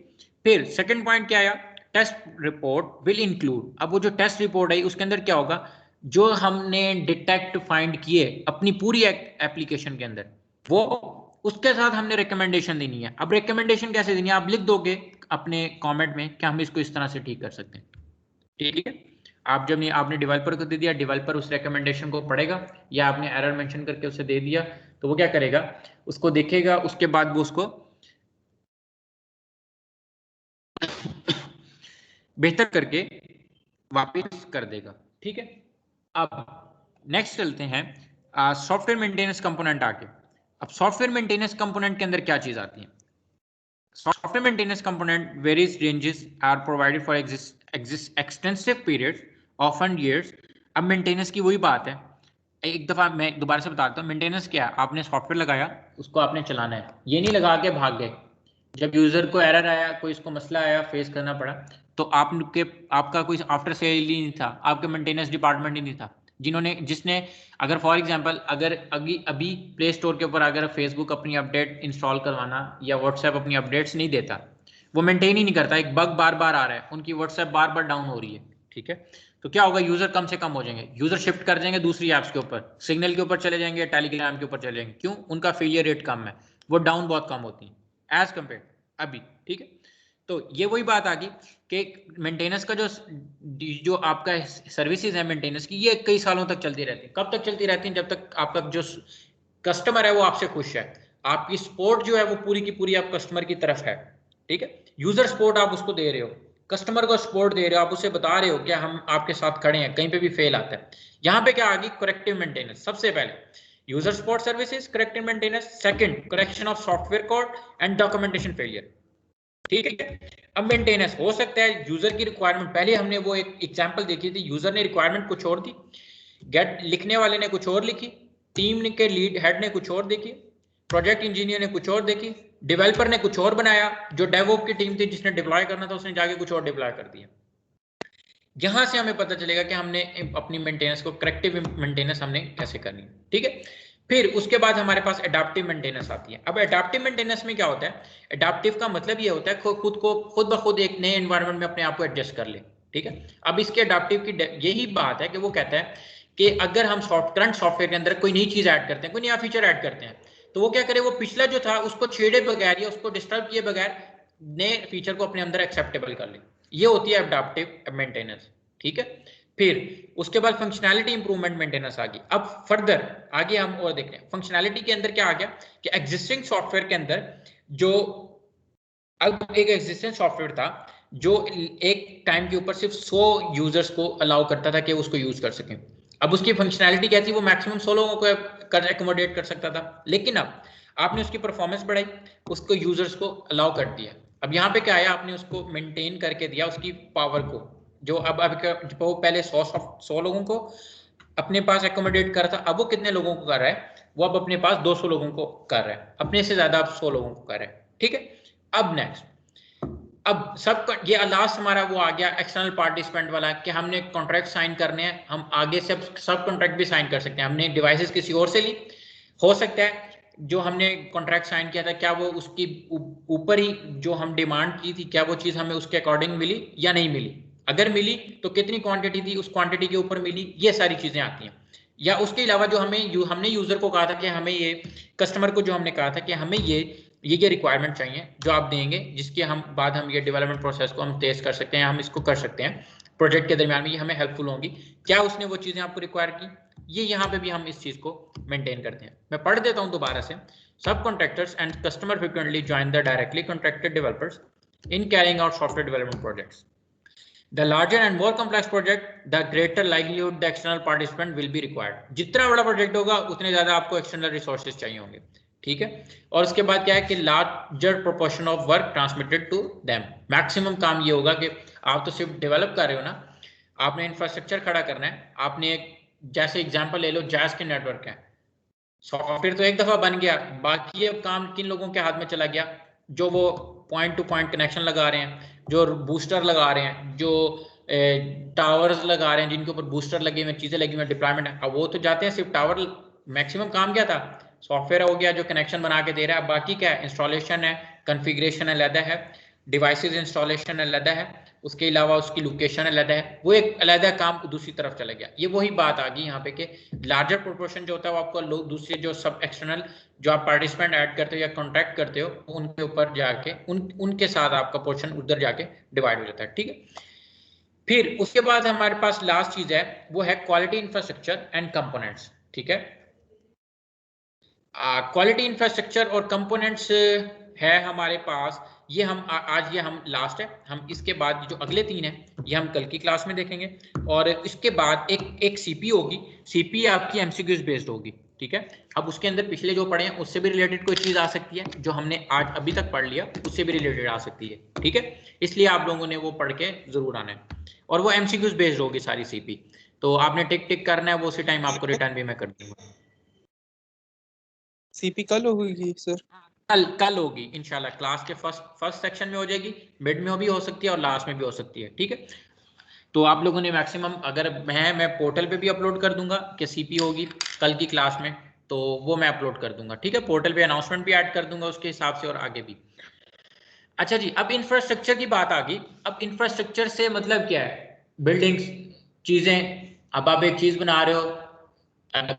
फिर सेकंड पॉइंट क्या आया, टेस्ट रिपोर्ट विल इंक्लूड। अब वो जो टेस्ट रिपोर्ट है उसके अंदर क्या होगा, जो हमने डिटेक्ट फाइंड किए अपनी पूरी एप्लीकेशन के अंदर, वो उसके साथ हमने रिकमेंडेशन देनी है। अब रिकमेंडेशन कैसे देनी है, आप लिख दोगे अपने कमेंट में कि हम इसको इस तरह से ठीक कर सकते हैं, ठीक है। आप जब नहीं आपने डेवलपर को दे दिया, डेवलपर उस रिकमेंडेशन को पढ़ेगा या आपने एरर मेंशन करके उसे दे दिया तो वो क्या करेगा, उसको देखेगा, उसके बाद वो उसको बेहतर करके वापस कर देगा, ठीक है। अब नेक्स्ट चलते हैं सॉफ्टवेयर मेंटेनेंस कंपोनेंट आके। अब सॉफ्टवेयर मेंटेनेंस कंपोनेंट के अंदर क्या चीज आती है? Software maintenance component various ranges are provided for extensive periods often years. अब मेंटेनेंस की वही बात है, एक दफा मैं दोबारा से बताता हूँ, मेंटेनेंस क्या है, आपने सॉफ्टवेयर लगाया, उसको आपने चलाना है, ये नहीं लगा के भाग गए। जब यूजर को एरर आया, कोई इसको मसला आया, फेस करना पड़ा, तो आपका कोई आफ्टर सेल ही नहीं था, आपके मेंटेनेंस डिपार्टमेंट ही नहीं था जिसने अगर फॉर एग्जांपल अगर अभी प्ले स्टोर के ऊपर अगर फेसबुक अपनी अपडेट इंस्टॉल करवाना या व्हाट्सएप अपनी अपडेट्स नहीं देता, वो मेंटेन ही नहीं करता, एक बग बार बार आ रहा है, उनकी व्हाट्सएप बार बार डाउन हो रही है, ठीक है। तो क्या होगा, यूजर कम से कम हो जाएंगे, यूजर शिफ्ट कर जाएंगे दूसरी ऐप्स के ऊपर, सिग्नल के ऊपर चले जाएंगे, टेलीग्राम के ऊपर चले जाएंगे। क्यों? उनका फेलियर रेट कम है, वो डाउन बहुत कम होती है एज कम्पेयर अभी। ठीक है, तो ये वही बात आ गई कि मेंटेनेंस का जो आपका सर्विसेज है मेंटेनेंस की, ये कई सालों तक चलती रहती है। कब तक चलती रहती है? जब तक आपका जो कस्टमर है वो आपसे खुश है, आपकी सपोर्ट जो है वो पूरी की पूरी आप कस्टमर की तरफ है। ठीक है, यूजर सपोर्ट आप उसको दे रहे हो, कस्टमर को सपोर्ट दे रहे हो, आप उसे बता रहे हो कि हम आपके साथ खड़े हैं, कहीं पे भी फेल आता है। यहाँ पे क्या आ गई? Corrective maintenance. सबसे पहले user support services, corrective maintenance, second correction of software code and documentation failure. ठीक है, अब मेंटेनेंस हो सकता है यूजर की रिक्वायरमेंट, पहले हमने वो एक एग्जांपल देखी थी, यूजर ने रिक्वायरमेंट कुछ और थी, गेट लिखने वाले ने कुछ और लिखी, टीम के लीड हेड ने कुछ और देखी, प्रोजेक्ट इंजीनियर ने कुछ और देखी, डेवलपर ने कुछ और बनाया, जो डेवऑप की टीम थी जिसने डिप्लॉय करना था उसने जाके कुछ और डिप्लॉय कर दिया। यहां से हमें पता चलेगा कि हमने अपनी मेंटेनेंस को, करेक्टिव मेंटेनेंस हमने कैसे करनी है। ठीक है, फिर उसके बाद हमारे पास एडाप्टिव मेंटेनेंस आती है। अब एडाप्टिव मेंटेनेंस में क्या होता है? एडाप्टिव का मतलब ये होता है खुद ब खुद एक नए एनवायरनमेंट में अपने आप को एडजस्ट कर ले। ठीक है, अब इसके एडाप्टिव की यही बात है कि वो कहता है कि अगर हम करंट सॉफ्टवेयर के अंदर कोई नई चीज ऐड करते हैं, कोई नया फीचर ऐड करते हैं, तो वो क्या करे, वो पिछला जो था उसको छेड़े बगैर या उसको डिस्टर्ब किए बगैर नए फीचर को अपने अंदर एक्सेप्टेबल कर ले। ये होती है एडाप्टिव मेंटेनेंस। ठीक है, फिर उसके बाद फंक्शनैलिटी इंप्रूवमेंट मेंटेनेंस आ गई। अब फर्दर आगे हम और देख रहे हैं फंक्शनैलिटी के अंदर क्या आ गया कि एग्जिस्टिंग सॉफ्टवेयर के अंदर जो, अब एक एग्जिस्टिंग सॉफ्टवेयर था जो एक टाइम के ऊपर सिर्फ 100 यूजर्स को अलाउ करता था कि उसको यूज कर सकें। अब उसकी फंक्शनैलिटी क्या थी? वो मैक्सिमम 100 लोगों को एकोमोडेट कर सकता था, लेकिन अब आपने उसकी परफॉर्मेंस बढ़ाई, उसको यूजर्स को अलाउ कर दिया। अब यहाँ पे क्या आया? आपने उसको मेंटेन करके दिया उसकी पावर को, जो अब वो पहले 100 लोगों को अपने पास एकोमोडेट कर रहा था, अब वो कितने लोगों को कर रहा है? वो अब अपने पास 200 लोगों को कर रहा है, अपने से ज्यादा अब 100 लोगों को कर रहा है। ठीक है, अब नेक्स्ट, अब सब ये लास्ट हमारा वो आ गया एक्सटर्नल पार्टिसिपेंट वाला, कि हमने कॉन्ट्रैक्ट साइन करने हैं, हम आगे से सब कॉन्ट्रैक्ट भी साइन कर सकते हैं। हमने डिवाइसेस किसी और से ली, हो सकता है जो हमने कॉन्ट्रैक्ट साइन किया था क्या वो उसकी ऊपर ही जो हम डिमांड की थी, क्या वो चीज हमें उसके अकॉर्डिंग मिली या नहीं मिली, अगर मिली तो कितनी क्वांटिटी थी, उस क्वांटिटी के ऊपर मिली, ये सारी चीजें आती हैं। या उसके अलावा जो हमने यूजर को कहा था कि हमें ये, कस्टमर को जो हमने कहा था कि हमें ये रिक्वायरमेंट चाहिए जो आप देंगे, जिसके हम बाद हम ये डेवलपमेंट प्रोसेस को हम तेज कर सकते हैं, हम इसको कर सकते हैं प्रोजेक्ट के दरमियान में, ये हमें हेल्पफुल होंगी, क्या उसने वो चीजें आपको रिक्वायर की? ये यहाँ पे भी हम इस चीज को मेंटेन करते हैं। मैं पढ़ देता हूँ दोबारा से। सब contractors and customer frequently join the directly contracted developers in carrying out software development projects. The larger and more complex project, the greater likelihood the external participant will be required. जितना बड़ा प्रोजेक्ट होगा उतने ज्यादा आपको external resources चाहिए होंगे। ठीक है, और उसके बाद क्या है कि larger proportion of work transmitted to them. Maximum काम ये होगा कि आप तो सिर्फ डेवलप कर रहे हो ना, आपने इंफ्रास्ट्रक्चर खड़ा करना है, आपने एक जैसे एग्जांपल ले लो, जैस के नेटवर्क है, सॉफ्टवेयर तो एक दफा बन गया, बाकी ये काम किन लोगों के हाथ में चला गया? जो वो पॉइंट टू पॉइंट कनेक्शन लगा रहे हैं, जो बूस्टर लगा रहे हैं, जो टावर्स लगा रहे हैं जिनके ऊपर बूस्टर लगे हुए, चीजें लगी हुई, डिप्लॉयमेंट है, अब वो तो जाते हैं सिर्फ टावर। मैक्सिमम काम क्या था? सॉफ्टवेयर हो गया जो कनेक्शन बना के दे रहा है, बाकी क्या है? इंस्टॉलेशन है, कॉन्फ़िगरेशन अलग है, डिवाइसेस इंस्टॉलेशन अलग है, उसके अलावा उसकी लोकेशन अलग है, वो एक अलग काम दूसरी तरफ चला गया। ये वही बात आ गई यहाँ पे कि लार्जर प्रोपोर्शन जो होता है वो आपको लोग दूसरे जो सब एक्सटर्नल जो आप पार्टिसिपेंट ऐड करते हो या कॉन्ट्रैक्ट करते हो, उनके ऊपर जाके उनके साथ आपका पोर्शन उधर जाके डिवाइड हो जाता है। ठीक है, फिर उसके बाद हमारे पास लास्ट चीज है, वो है क्वालिटी इंफ्रास्ट्रक्चर एंड कंपोनेंट्स। ठीक है, क्वालिटी इंफ्रास्ट्रक्चर और कंपोनेंट्स है हमारे पास, ये हम आज ये हम लास्ट है, हम इसके बाद जो अगले 3 है ये हम कल की क्लास में देखेंगे। और इसके बाद एक सीपी होगी, सीपी आपकी एमसीक्यूज बेस्ड होगी। ठीक है, अब उसके अंदर पिछले जो पढ़े हैं उससे भी रिलेटेड कोई चीज आ सकती है, जो हमने आज अभी तक पढ़ लिया उससे भी रिलेटेड आ सकती है। ठीक है, इसलिए आप लोगों ने वो पढ़ के जरूर आना है, और वो एमसीक्यूज बेस्ड होगी सारी सीपी, तो आपने टिक टिक करना है, वो उसी टाइम आपको रिटर्न भी मैं कर दूंगा। सीपी कल होगी सर? कल होगी इंशाल्लाह, क्लास के फर्स्ट सेक्शन में हो जाएगी, मिड में भी हो सकती है और लास्ट में भी हो सकती है। ठीक है, तो आप लोगों ने मैक्सिमम, अगर मैं पोर्टल पे भी अपलोड कर दूंगा कि सीपी होगी कल की क्लास में, तो वो मैं अपलोड कर दूंगा। ठीक है, पोर्टल पे अनाउंसमेंट भी ऐड कर दूंगा उसके हिसाब से, और आगे भी। अच्छा जी, अब इंफ्रास्ट्रक्चर की बात आ गई। अब इंफ्रास्ट्रक्चर से मतलब क्या है? बिल्डिंग्स, चीज़ें। अब आप एक चीज़ बना रहे हो,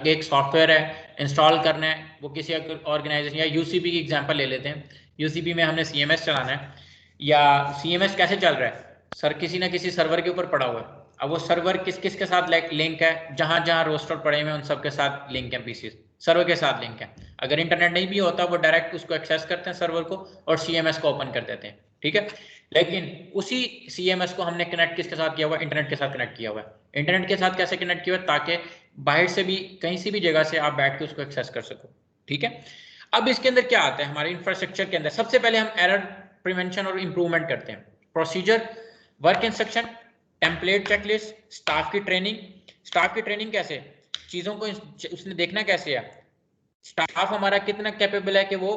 एक सॉफ्टवेयर है, इंस्टॉल करना है, वो किसी ऑर्गेनाइजेशन या यूसीपी की एग्जांपल ले लेते हैं। यूसीपी में हमने सीएमएस चलाना है, या सीएमएस कैसे चल रहा है सर, किसी ना किसी सर्वर के ऊपर पड़ा हुआ है। अब वो सर्वर किस किस के साथ लिंक है, जहां जहां रोस्टर पड़े हुए हैं उन सब के साथ लिंक है, पीसी सर्वर के साथ लिंक है। अगर इंटरनेट नहीं भी होता वो डायरेक्ट उसको एक्सेस करते हैं सर्वर को और सीएमएस को ओपन कर देते हैं, ठीक है। लेकिन उसी सीएमएस को हमने कनेक्ट किसके साथ किया हुआ है, इंटरनेट के साथ कनेक्ट किया हुआ है। इंटरनेट के साथ कैसे कनेक्ट किया हुआ है, ताकि बाहर से भी कहीं से भी जगह से आप बैठ के उसको एक्सेस कर सको, ठीक है। अब इसके अंदर क्या आता है हमारे इंफ्रास्ट्रक्चर के अंदर, सबसे पहले हम एरर प्रिवेंशन और इंप्रूवमेंट करते हैं। Procedure, work instruction, template checklist, staff की ट्रेनिंग। स्टाफ की ट्रेनिंग कैसे, चीजों को उसने देखना कैसे है, स्टाफ हमारा कितना कैपेबल है कि वो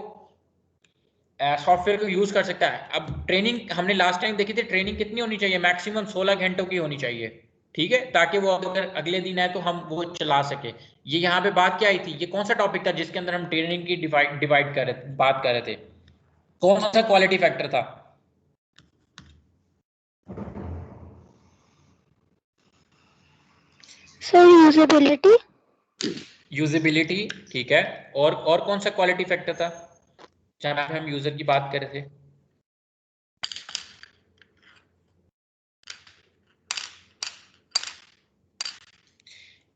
सॉफ्टवेयर को यूज कर सकता है। अब ट्रेनिंग हमने लास्ट टाइम देखी थी, ट्रेनिंग कितनी होनी चाहिए, मैक्सिमम 16 घंटों की होनी चाहिए, ठीक है, ताकि वो अगर अगले दिन आए तो हम वो चला सके। ये यहाँ पे बात क्या आई थी, ये कौन सा टॉपिक था जिसके अंदर हम ट्रेनिंग की डिवाइड कर रहे बात कर रहे थे, कौन सा क्वालिटी फैक्टर था? Sir usability. यूजेबिलिटी, ठीक है। और कौन सा क्वालिटी फैक्टर था जहां पे हम यूजर की बात कर रहे थे?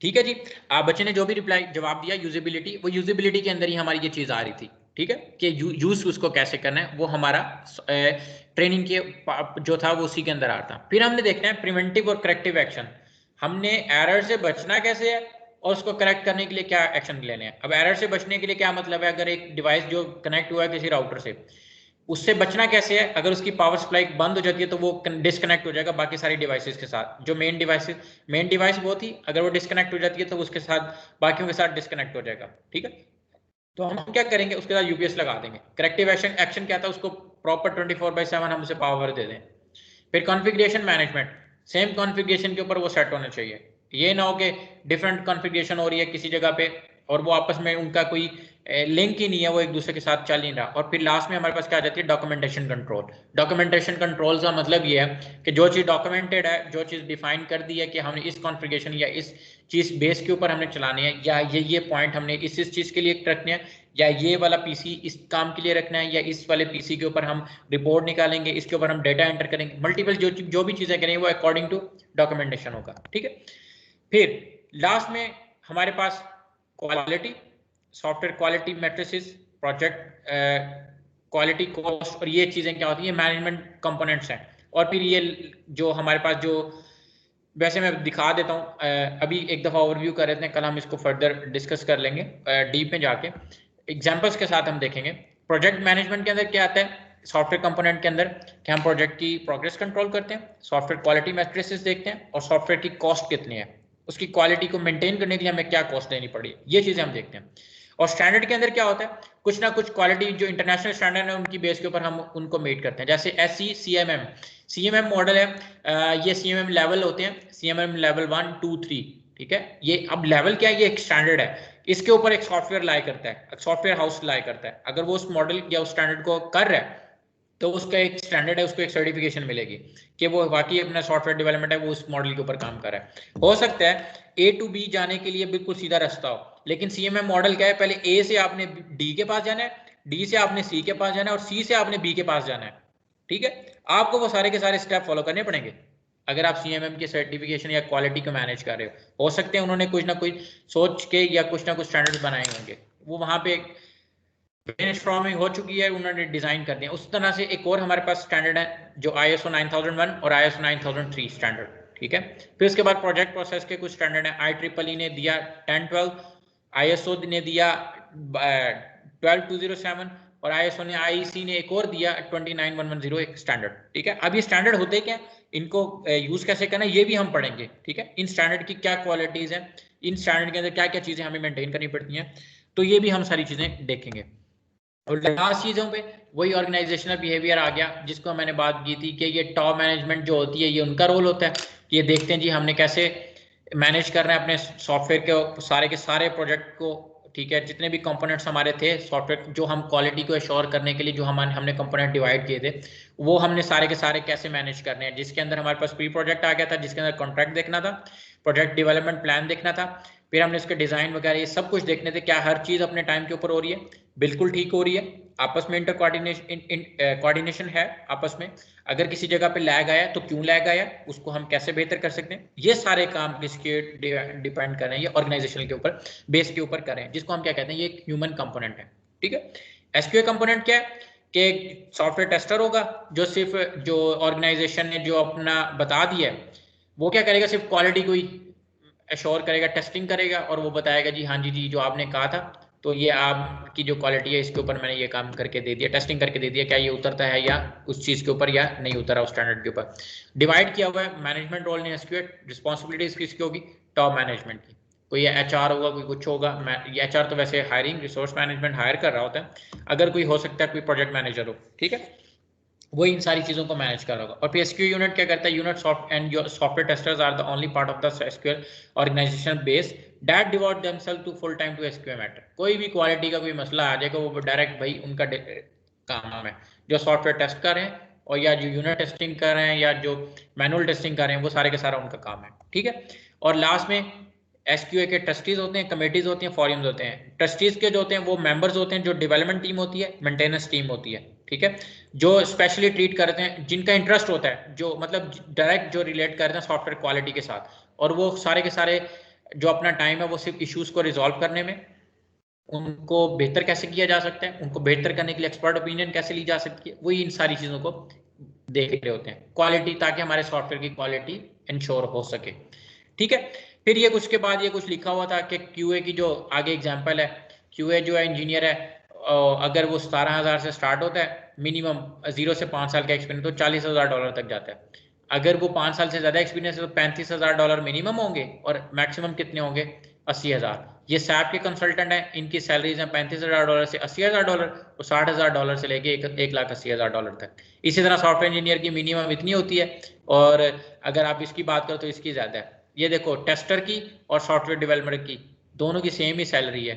ठीक है जी, आप बच्चे ने जो भी रिप्लाई जवाब दिया यूजेबिलिटी, वो यूजेबिलिटी के अंदर ही हमारी ये चीज आ रही थी, ठीक है, कि यूज उसको कैसे करना है, वो हमारा ट्रेनिंग के जो था वो उसी के अंदर आ रहा था। फिर हमने देखना है प्रिवेंटिव और करेक्टिव एक्शन, हमने एरर से बचना कैसे है और उसको करेक्ट करने के लिए क्या एक्शन लेने हैं। अब एरर से बचने के लिए क्या मतलब है, अगर एक डिवाइस जो कनेक्ट हुआ है किसी राउटर से, उससे बचना कैसे है, अगर उसकी पावर सप्लाई बंद हो जाती है तो वो डिस्कनेक्ट हो जाएगा बाकी सारी डिवाइसेस के साथ। जो मेन डिवाइस वो थी, अगर वो डिस्कनेक्ट हो जाती है तो उसके साथ बाकियों के साथ डिस्कनेक्ट हो जाएगा, ठीक है। तो हम क्या करेंगे, उसके साथ यूपीएस लगा देंगे। करेक्टिव एक्शन क्या था, उसको प्रॉपर 24/7 हम उसे पावर दे दें। फिर कॉन्फ़िगरेशन मैनेजमेंट, सेम कॉन्फ़िगरेशन के ऊपर वो सेट होना चाहिए, ये ना हो कि डिफरेंट कॉन्फ़िगरेशन हो रही है किसी जगह पे और वो आपस में उनका कोई लिंक ही नहीं है, वो एक दूसरे के साथ चल नहीं रहा। और फिर लास्ट में हमारे पास क्या आ जाती है, डॉक्यूमेंटेशन कंट्रोल। डॉक्यूमेंटेशन कंट्रोल का मतलब ये है कि जो चीज़ डॉक्यूमेंटेड है, जो चीज़ डिफाइन कर दी है कि हमने इस कॉन्फ़िगरेशन या इस चीज़ बेस के ऊपर हमने चलानी है, या ये पॉइंट हमने इस चीज़ के लिए रखने हैं, या ये वाला पीसी इस काम के लिए रखना है, या इस वाले पीसी के ऊपर हम रिपोर्ट निकालेंगे, इसके ऊपर हम डेटा एंटर करेंगे, मल्टीपल जो भी चीज़ें करेंगे वो अकॉर्डिंग टू डॉक्यूमेंटेशन होगा, ठीक है। फिर लास्ट में हमारे पास quality, software quality matrices, project quality cost, और ये चीज़ें क्या होती हैं, मैनेजमेंट कंपोनेंट्स हैं। और फिर ये जो हमारे पास जो, वैसे मैं दिखा देता हूँ, अभी एक दफ़ा ओवरव्यू कर रहे थे, कल हम इसको फर्दर डिस्कस कर लेंगे डीप में जाके, एग्जाम्पल्स के साथ हम देखेंगे। प्रोजेक्ट मैनेजमेंट के अंदर क्या आता है, सॉफ्टवेयर कंपोनेंट के अंदर कि हम प्रोजेक्ट की प्रोग्रेस कंट्रोल करते हैं, सॉफ्टवेयर क्वालिटी मैट्रिसेस देखते हैं, और सॉफ्टवेयर की कॉस्ट कितनी है, उसकी क्वालिटी को मेंटेन करने के लिए हमें क्या कॉस्ट देनी पड़ी, ये चीज़ें हम देखते हैं। और स्टैंडर्ड के अंदर क्या होता है, कुछ ना कुछ क्वालिटी जो इंटरनेशनल स्टैंडर्ड है उनकी बेस के ऊपर हम उनको मीट करते हैं। जैसे SC CMM मॉडल है, ये CMM लेवल होते हैं, CMM लेवल 1 2 3, ठीक है। ये अब लेवल क्या है, ये एक स्टैंडर्ड है, इसके ऊपर एक सॉफ्टवेयर लाई करता है, सॉफ्टवेयर हाउस लाई करता है। अगर वो उस मॉडल या उस स्टैंडर्ड को कर रहा है तो उसका एक स्टैंडर्ड है, उसको एक सर्टिफिकेशन मिलेगी कि वो वाकई अपना सॉफ्टवेयर डेवलपमेंट है, वो उस मॉडल के ऊपर काम कर रहा है। हो सकता है A to B जाने के लिए बिल्कुल सीधा रास्ता हो, लेकिन CMM मॉडल क्या है, पहले A से आपने D के पास जाना है, D से आपने C के पास जाना है, और C से आपने B के पास जाना है, ठीक है। आपको वो सारे के सारे स्टेप फॉलो करने पड़ेंगे अगर आप CMM के सर्टिफिकेशन या क्वालिटी को मैनेज कर रहे हो सकते हैं उन्होंने कुछ ना कुछ सोच के या कुछ ना कुछ स्टैंडर्ड बनाए होंगे, वो वहां पे ब्रेनस्टॉर्मिंग हो चुकी है, उन्होंने डिजाइन कर दिया। उस तरह से एक और हमारे पास स्टैंडर्ड है जो ISO 9001 और ISO 9003 स्टैंडर्ड, ठीक है। फिर उसके बाद प्रोजेक्ट प्रोसेस के कुछ स्टैंडर्ड है, IEEE ने दिया 1012, ISO ने दिया 12207, और ISO ने IEC ने एक और दिया 29110 एक स्टैंडर्ड, ठीक है। अब ये स्टैंडर्ड होते क्या, इनको यूज कैसे करना ये भी हम पढ़ेंगे, ठीक है। इन स्टैंडर्ड की क्या क्वालिटीज हैं, इन स्टैंडर्ड के अंदर क्या क्या चीजें हमें मेंटेन करनी पड़ती हैं, तो ये भी हम सारी चीजें देखेंगे। और लास्ट चीजों पे वही ऑर्गेनाइजेशनल बिहेवियर आ गया जिसको मैंने बात की थी कि ये टॉप मैनेजमेंट जो होती है ये उनका रोल होता है, ये देखते हैं जी हमने कैसे मैनेज करना है अपने सॉफ्टवेयर के सारे प्रोजेक्ट को, ठीक है, जितने भी कंपोनेंट्स हमारे थे सॉफ्टवेयर जो हम क्वालिटी को एश्योर करने के लिए जो हमने कंपोनेंट डिवाइड किए थे, वो हमने सारे के सारे कैसे मैनेज करने हैं, जिसके अंदर हमारे पास प्री प्रोजेक्ट आ गया था, जिसके अंदर कॉन्ट्रैक्ट देखना था, प्रोजेक्ट डेवलपमेंट प्लान देखना था, फिर हमने इसके डिजाइन वगैरह ये सब कुछ देखने थे, क्या हर चीज अपने टाइम के ऊपर हो रही है, बिल्कुल ठीक हो रही है, आपस में इंटर कोऑर्डिनेशन है आपस में, अगर किसी जगह पे लैग आया तो क्यों लैग आया, उसको हम कैसे बेहतर कर सकते हैं, ये सारे काम किसके डिपेंड कर रहे हैं, ये ऑर्गेनाइजेशन के ऊपर बेस के ऊपर कर रहे हैं, जिसको हम क्या कहते हैं, ये एक ह्यूमन कंपोनेंट है। ठीक है, एसक्यूए कंपोनेंट क्या है कि सॉफ्टवेयर टेस्टर होगा जो सिर्फ जो ऑर्गेनाइजेशन ने जो अपना बता दिया है वो क्या करेगा, सिर्फ क्वालिटी को ही एश्योर करेगा, टेस्टिंग करेगा और वो बताएगा जी हाँ जी जो आपने कहा था तो ये आपकी जो क्वालिटी है इसके ऊपर मैंने ये काम करके दे दिया, टेस्टिंग करके दे दिया, क्या ये उतरता है या उस चीज के ऊपर या नहीं उतरा उस स्टैंडर्ड के ऊपर। डिवाइड किया हुआ है मैनेजमेंट रोल ने एसक्यूए, रिस्पॉन्सिबिलिटीज किसकी होगी, टॉप मैनेजमेंट की, कोई एचआर होगा, कोई कुछ होगा, ये एचआर तो वैसे हायरिंग रिसोर्स मैनेजमेंट हायर कर रहा होता है, अगर कोई हो सकता है कोई प्रोजेक्ट मैनेजर हो, ठीक है, वो इन सारी चीजों को मैनेज कर रहा होगा। और एसक्यूए यूनिट क्या करता है, unit soft and your software testers are the only part of the SQL organisation base that devote themselves to full time to SQA matter. कोई भी क्वालिटी का कोई मसला आ जाएगा वो डायरेक्ट भाई उनका काम है, जो सॉफ्टवेयर टेस्ट कर रहे हैं और या जो यूनिट टेस्टिंग कर रहे हैं या जो मैनुअल टेस्टिंग कर रहे हैं वो सारे के सारा उनका काम है। ठीक है, और लास्ट में एसक्यूए के ट्रस्टीज होते हैं, कमेटीज होती हैं, फॉरम्स होते हैं। ट्रस्टीज के जो होते हैं वो मेंबर्स होते हैं, जो डेवलपमेंट टीम होती है, मेंटेनेंस टीम होती है, ठीक है, जो स्पेशली ट्रीट करते हैं, जिनका इंटरेस्ट होता है, जो मतलब डायरेक्ट जो रिलेट करते हैं सॉफ्टवेयर क्वालिटी के साथ, और वो सारे के सारे जो अपना टाइम है वो सिर्फ इश्यूज को रिजॉल्व करने में, उनको बेहतर कैसे किया जा सकता है, उनको बेहतर करने के लिए एक्सपर्ट ओपिनियन कैसे ली जा सकती है, वही इन सारी चीजों को देख रहे होते हैं, क्वालिटी, ताकि हमारे सॉफ्टवेयर की क्वालिटी इंश्योर हो सके। ठीक है, फिर ये कुछ के बाद ये कुछ लिखा हुआ था कि क्यूए की जो आगे एग्जांपल है, क्यूए जो है इंजीनियर है, अगर वो 17,000 से स्टार्ट होता है, मिनिमम 0 से 5 साल का एक्सपीरियंस तो $40,000 तक जाता है। अगर वो 5 साल से ज्यादा एक्सपीरियंस है तो $35,000 मिनिमम होंगे और मैक्सिमम कितने होंगे, 80,000। ये सैप के कंसल्टेंट हैं, इनकी सैलरीज हैं $35,000 से $80,000 और $60,000 से लेके $1,80,000 तक। इसी तरह सॉफ्टवेयर इंजीनियर की मिनिमम इतनी होती है, और अगर आप इसकी बात करो तो इसकी ज्यादा है। ये देखो टेस्टर की और सॉफ्टवेयर डेवलपर की दोनों की सेम ही सैलरी है।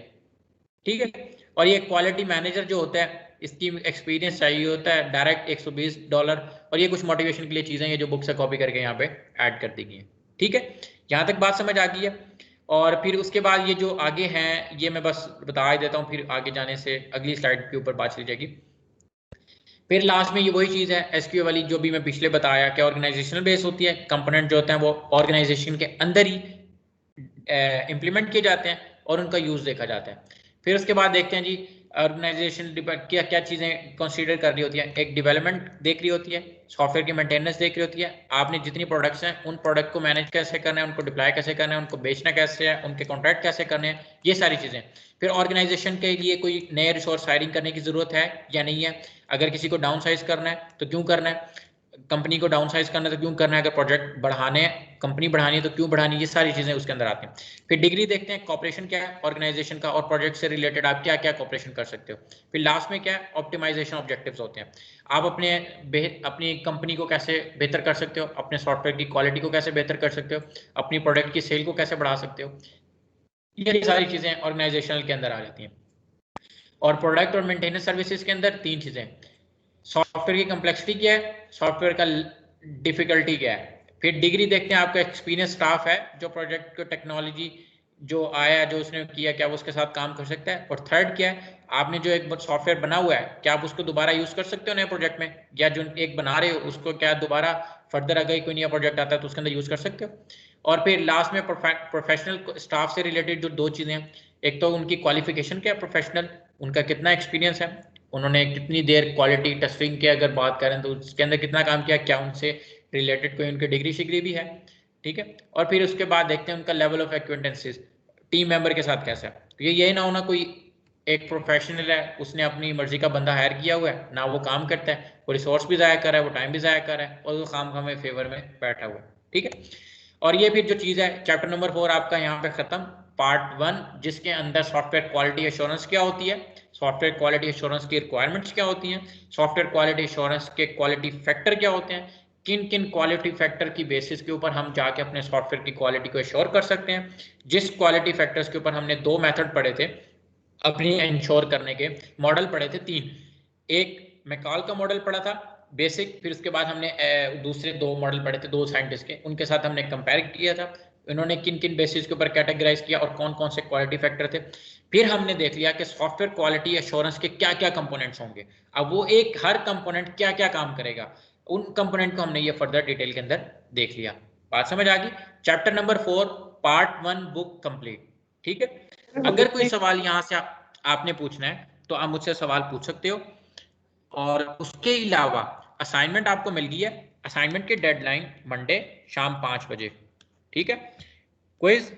ठीक है, और ये क्वालिटी मैनेजर जो होता है इसकी एक्सपीरियंस चाहिए होता है डायरेक्ट $120, और ये कुछ मोटिवेशन के लिए चीजें हैं जो बुक से कॉपी करके यहाँ पे ऐड कर दी गई हैं। ठीक है, यहाँ तक बात समझ आ गई है। और फिर उसके बाद ये जो आगे हैं ये मैं बस बता ही देता हूँ, फिर आगे जाने से अगली स्लाइड के ऊपर बात चली जाएगी। फिर लास्ट में ये वही चीज है एसक्यूए वाली जो भी मैं पिछले बताया कि ऑर्गेनाइजेशनल बेस होती है, कंपोनेंट जो होते हैं वो ऑर्गेनाइजेशन के अंदर ही इंप्लीमेंट किए जाते हैं और उनका यूज देखा जाता है। फिर उसके बाद देखते हैं जी ऑर्गेनाइजेशन क्या क्या चीजें कंसीडर कर रही होती है, एक डेवलपमेंट देख रही होती है, सॉफ्टवेयर की मेंटेनेंस देख रही होती है, आपने जितनी प्रोडक्ट्स हैं उन प्रोडक्ट को मैनेज कैसे करना है, उनको डिप्लॉय कैसे करना है, उनको बेचना कैसे है, उनके कॉन्ट्रैक्ट कैसे करने हैं, ये सारी चीजें। फिर ऑर्गेनाइजेशन के लिए कोई नए रिसोर्स हायरिंग करने की जरूरत है या नहीं है, अगर किसी को डाउन साइज करना है तो क्यों करना है, कंपनी को डाउन साइज करना है तो क्यों करना है, अगर प्रोजेक्ट बढ़ाने कंपनी बढ़ानी है तो क्यों बढ़ानी है, ये सारी चीजें उसके अंदर आती हैं। फिर डिग्री देखते हैं, कॉपरेशन क्या है ऑर्गेनाइजेशन का और प्रोजेक्ट से रिलेटेड आप क्या क्या कॉपरेशन कर सकते हो। फिर लास्ट में क्या है, ऑप्टिमाइजेशन ऑब्जेक्टिव्स होते हैं, आप अपनी कंपनी को कैसे बेहतर कर सकते हो, अपने सॉफ्टवेयर की क्वालिटी को कैसे बेहतर कर सकते हो, अपनी प्रोडक्ट की सेल को कैसे बढ़ा सकते हो, ये सारी चीजें ऑर्गेनाइजेशनल के अंदर आ जाती हैं। और प्रोडक्ट और मेंटेनेंस सर्विसेज के अंदर तीन चीजें, सॉफ्टवेयर की कॉम्प्लेक्सिटी क्या है, सॉफ्टवेयर का डिफिकल्टी क्या है, फिर डिग्री देखते हैं आपका एक्सपीरियंस स्टाफ है जो प्रोजेक्ट को टेक्नोलॉजी जो आया जो उसने किया क्या वो उसके साथ काम कर सकता है, और थर्ड क्या है, आपने जो एक सॉफ्टवेयर बना हुआ है क्या आप उसको दोबारा यूज कर सकते हो नए प्रोजेक्ट में, या जो एक बना रहे हो उसको क्या दोबारा फर्दर अगर कोई नया प्रोजेक्ट आता है तो उसके अंदर यूज कर सकते हो। और फिर लास्ट में प्रोफेशनल स्टाफ से रिलेटेड जो दो चीजें हैं, एक तो उनकी क्वालिफिकेशन क्या है प्रोफेशनल, उनका कितना एक्सपीरियंस है, उन्होंने कितनी देर क्वालिटी टेस्टिंग की अगर बात करें तो उसके अंदर कितना काम किया, क्या उनसे रिलेटेड कोई उनकी डिग्री शिग्री भी है। ठीक है, और फिर उसके बाद देखते हैं उनका level of acquaintances team member के साथ कैसा है, तो ये ना होना कोई एक प्रोफेशनल है उसने अपनी मर्जी का बंदा हायर किया हुआ है ना, वो काम करता है, वो रिसोर्स भी ज़ाया कर रहा है, वो टाइम भी ज़ाया कर रहा है और वो काम हमें फेवर में बैठा हुआ है। ठीक है, और ये फिर जो चीज़ है चैप्टर नंबर 4 आपका यहाँ पे खत्म, पार्ट 1 जिसके अंदर सॉफ्टवेयर क्वालिटी एश्योरेंस क्या होती है, सॉफ्टवेयर क्वालिटी एश्योरेंस की रिक्वायरमेंट्स क्या होती हैं, सॉफ्टवेयर क्वालिटी एश्योरेंस के क्वालिटी फैक्टर क्या होते हैं, किन किन क्वालिटी फैक्टर की बेसिस के ऊपर हम जाके अपने सॉफ्टवेयर की क्वालिटी को एश्योर कर सकते हैं। जिस क्वालिटी फैक्टर्स के ऊपर हमने 2 मेथड पढ़े थे, अपनी इंश्योर करने के मॉडल पढ़े थे 3। एक मैकॉल का मॉडल पढ़ा था बेसिक, फिर उसके बाद हमने दूसरे 2 मॉडल पढ़े थे 2 साइंटिस्ट के, उनके साथ हमने कंपेयर किया था इन्होंने किन किन बेसिस के ऊपर कैटेगराइज किया और कौन कौन से क्वालिटी फैक्टर थे। फिर हमने देख लिया कि सॉफ्टवेयर क्वालिटी एश्योरेंस के क्या क्या कंपोनेंट्स होंगे, अब वो एक हर कंपोनेंट क्या क्या काम करेगा, उन कंपोनेंट को हमने ये फर्दर डिटेल के अंदर देख लिया। बात समझ आ गई? Chapter number 4 part 1 book complete. ठीक है, अगर कोई सवाल यहाँ से आपने पूछना है तो आप मुझसे सवाल पूछ सकते हो। और उसके अलावा असाइनमेंट आपको मिल गई है, असाइनमेंट की डेडलाइन मंडे शाम 5 बजे। ठीक है, क्विज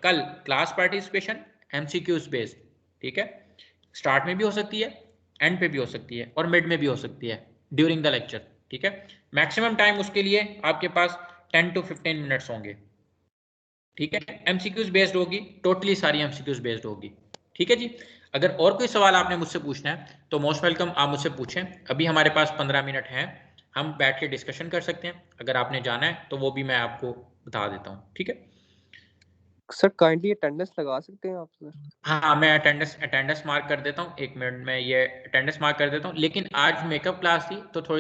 कल क्लास पार्टिसिपेशन एमसीक्यूज बेस्ड। ठीक है, स्टार्ट में भी हो सकती है, एंड पे भी हो सकती है और मिड में भी हो सकती है ड्यूरिंग द लेक्चर। ठीक है, मैक्सिमम टाइम उसके लिए आपके पास 10 to 15 मिनट्स होंगे। ठीक है, एमसीक्यूज बेस्ड होगी, टोटली सारी एमसीक्यूज बेस्ड होगी। ठीक है जी, अगर और कोई सवाल आपने मुझसे पूछना है तो मोस्ट वेलकम आप मुझसे पूछें। अभी हमारे पास 15 मिनट हैं, हम बैठ के डिस्कशन कर सकते हैं। अगर आपने जाना है तो वो भी मैं आपको बता देता हूँ। ठीक है सर, काइंडली अटेंडेंस लगा सकते हैं आप सर? हाँ, मैं अटेंडेंस मार्क कर देता हूँ। 1 मिनट में ये अटेंडेंस मार्क कर देता हूँ। लेकिन आज मेकअप क्लास थी तो थोड़ी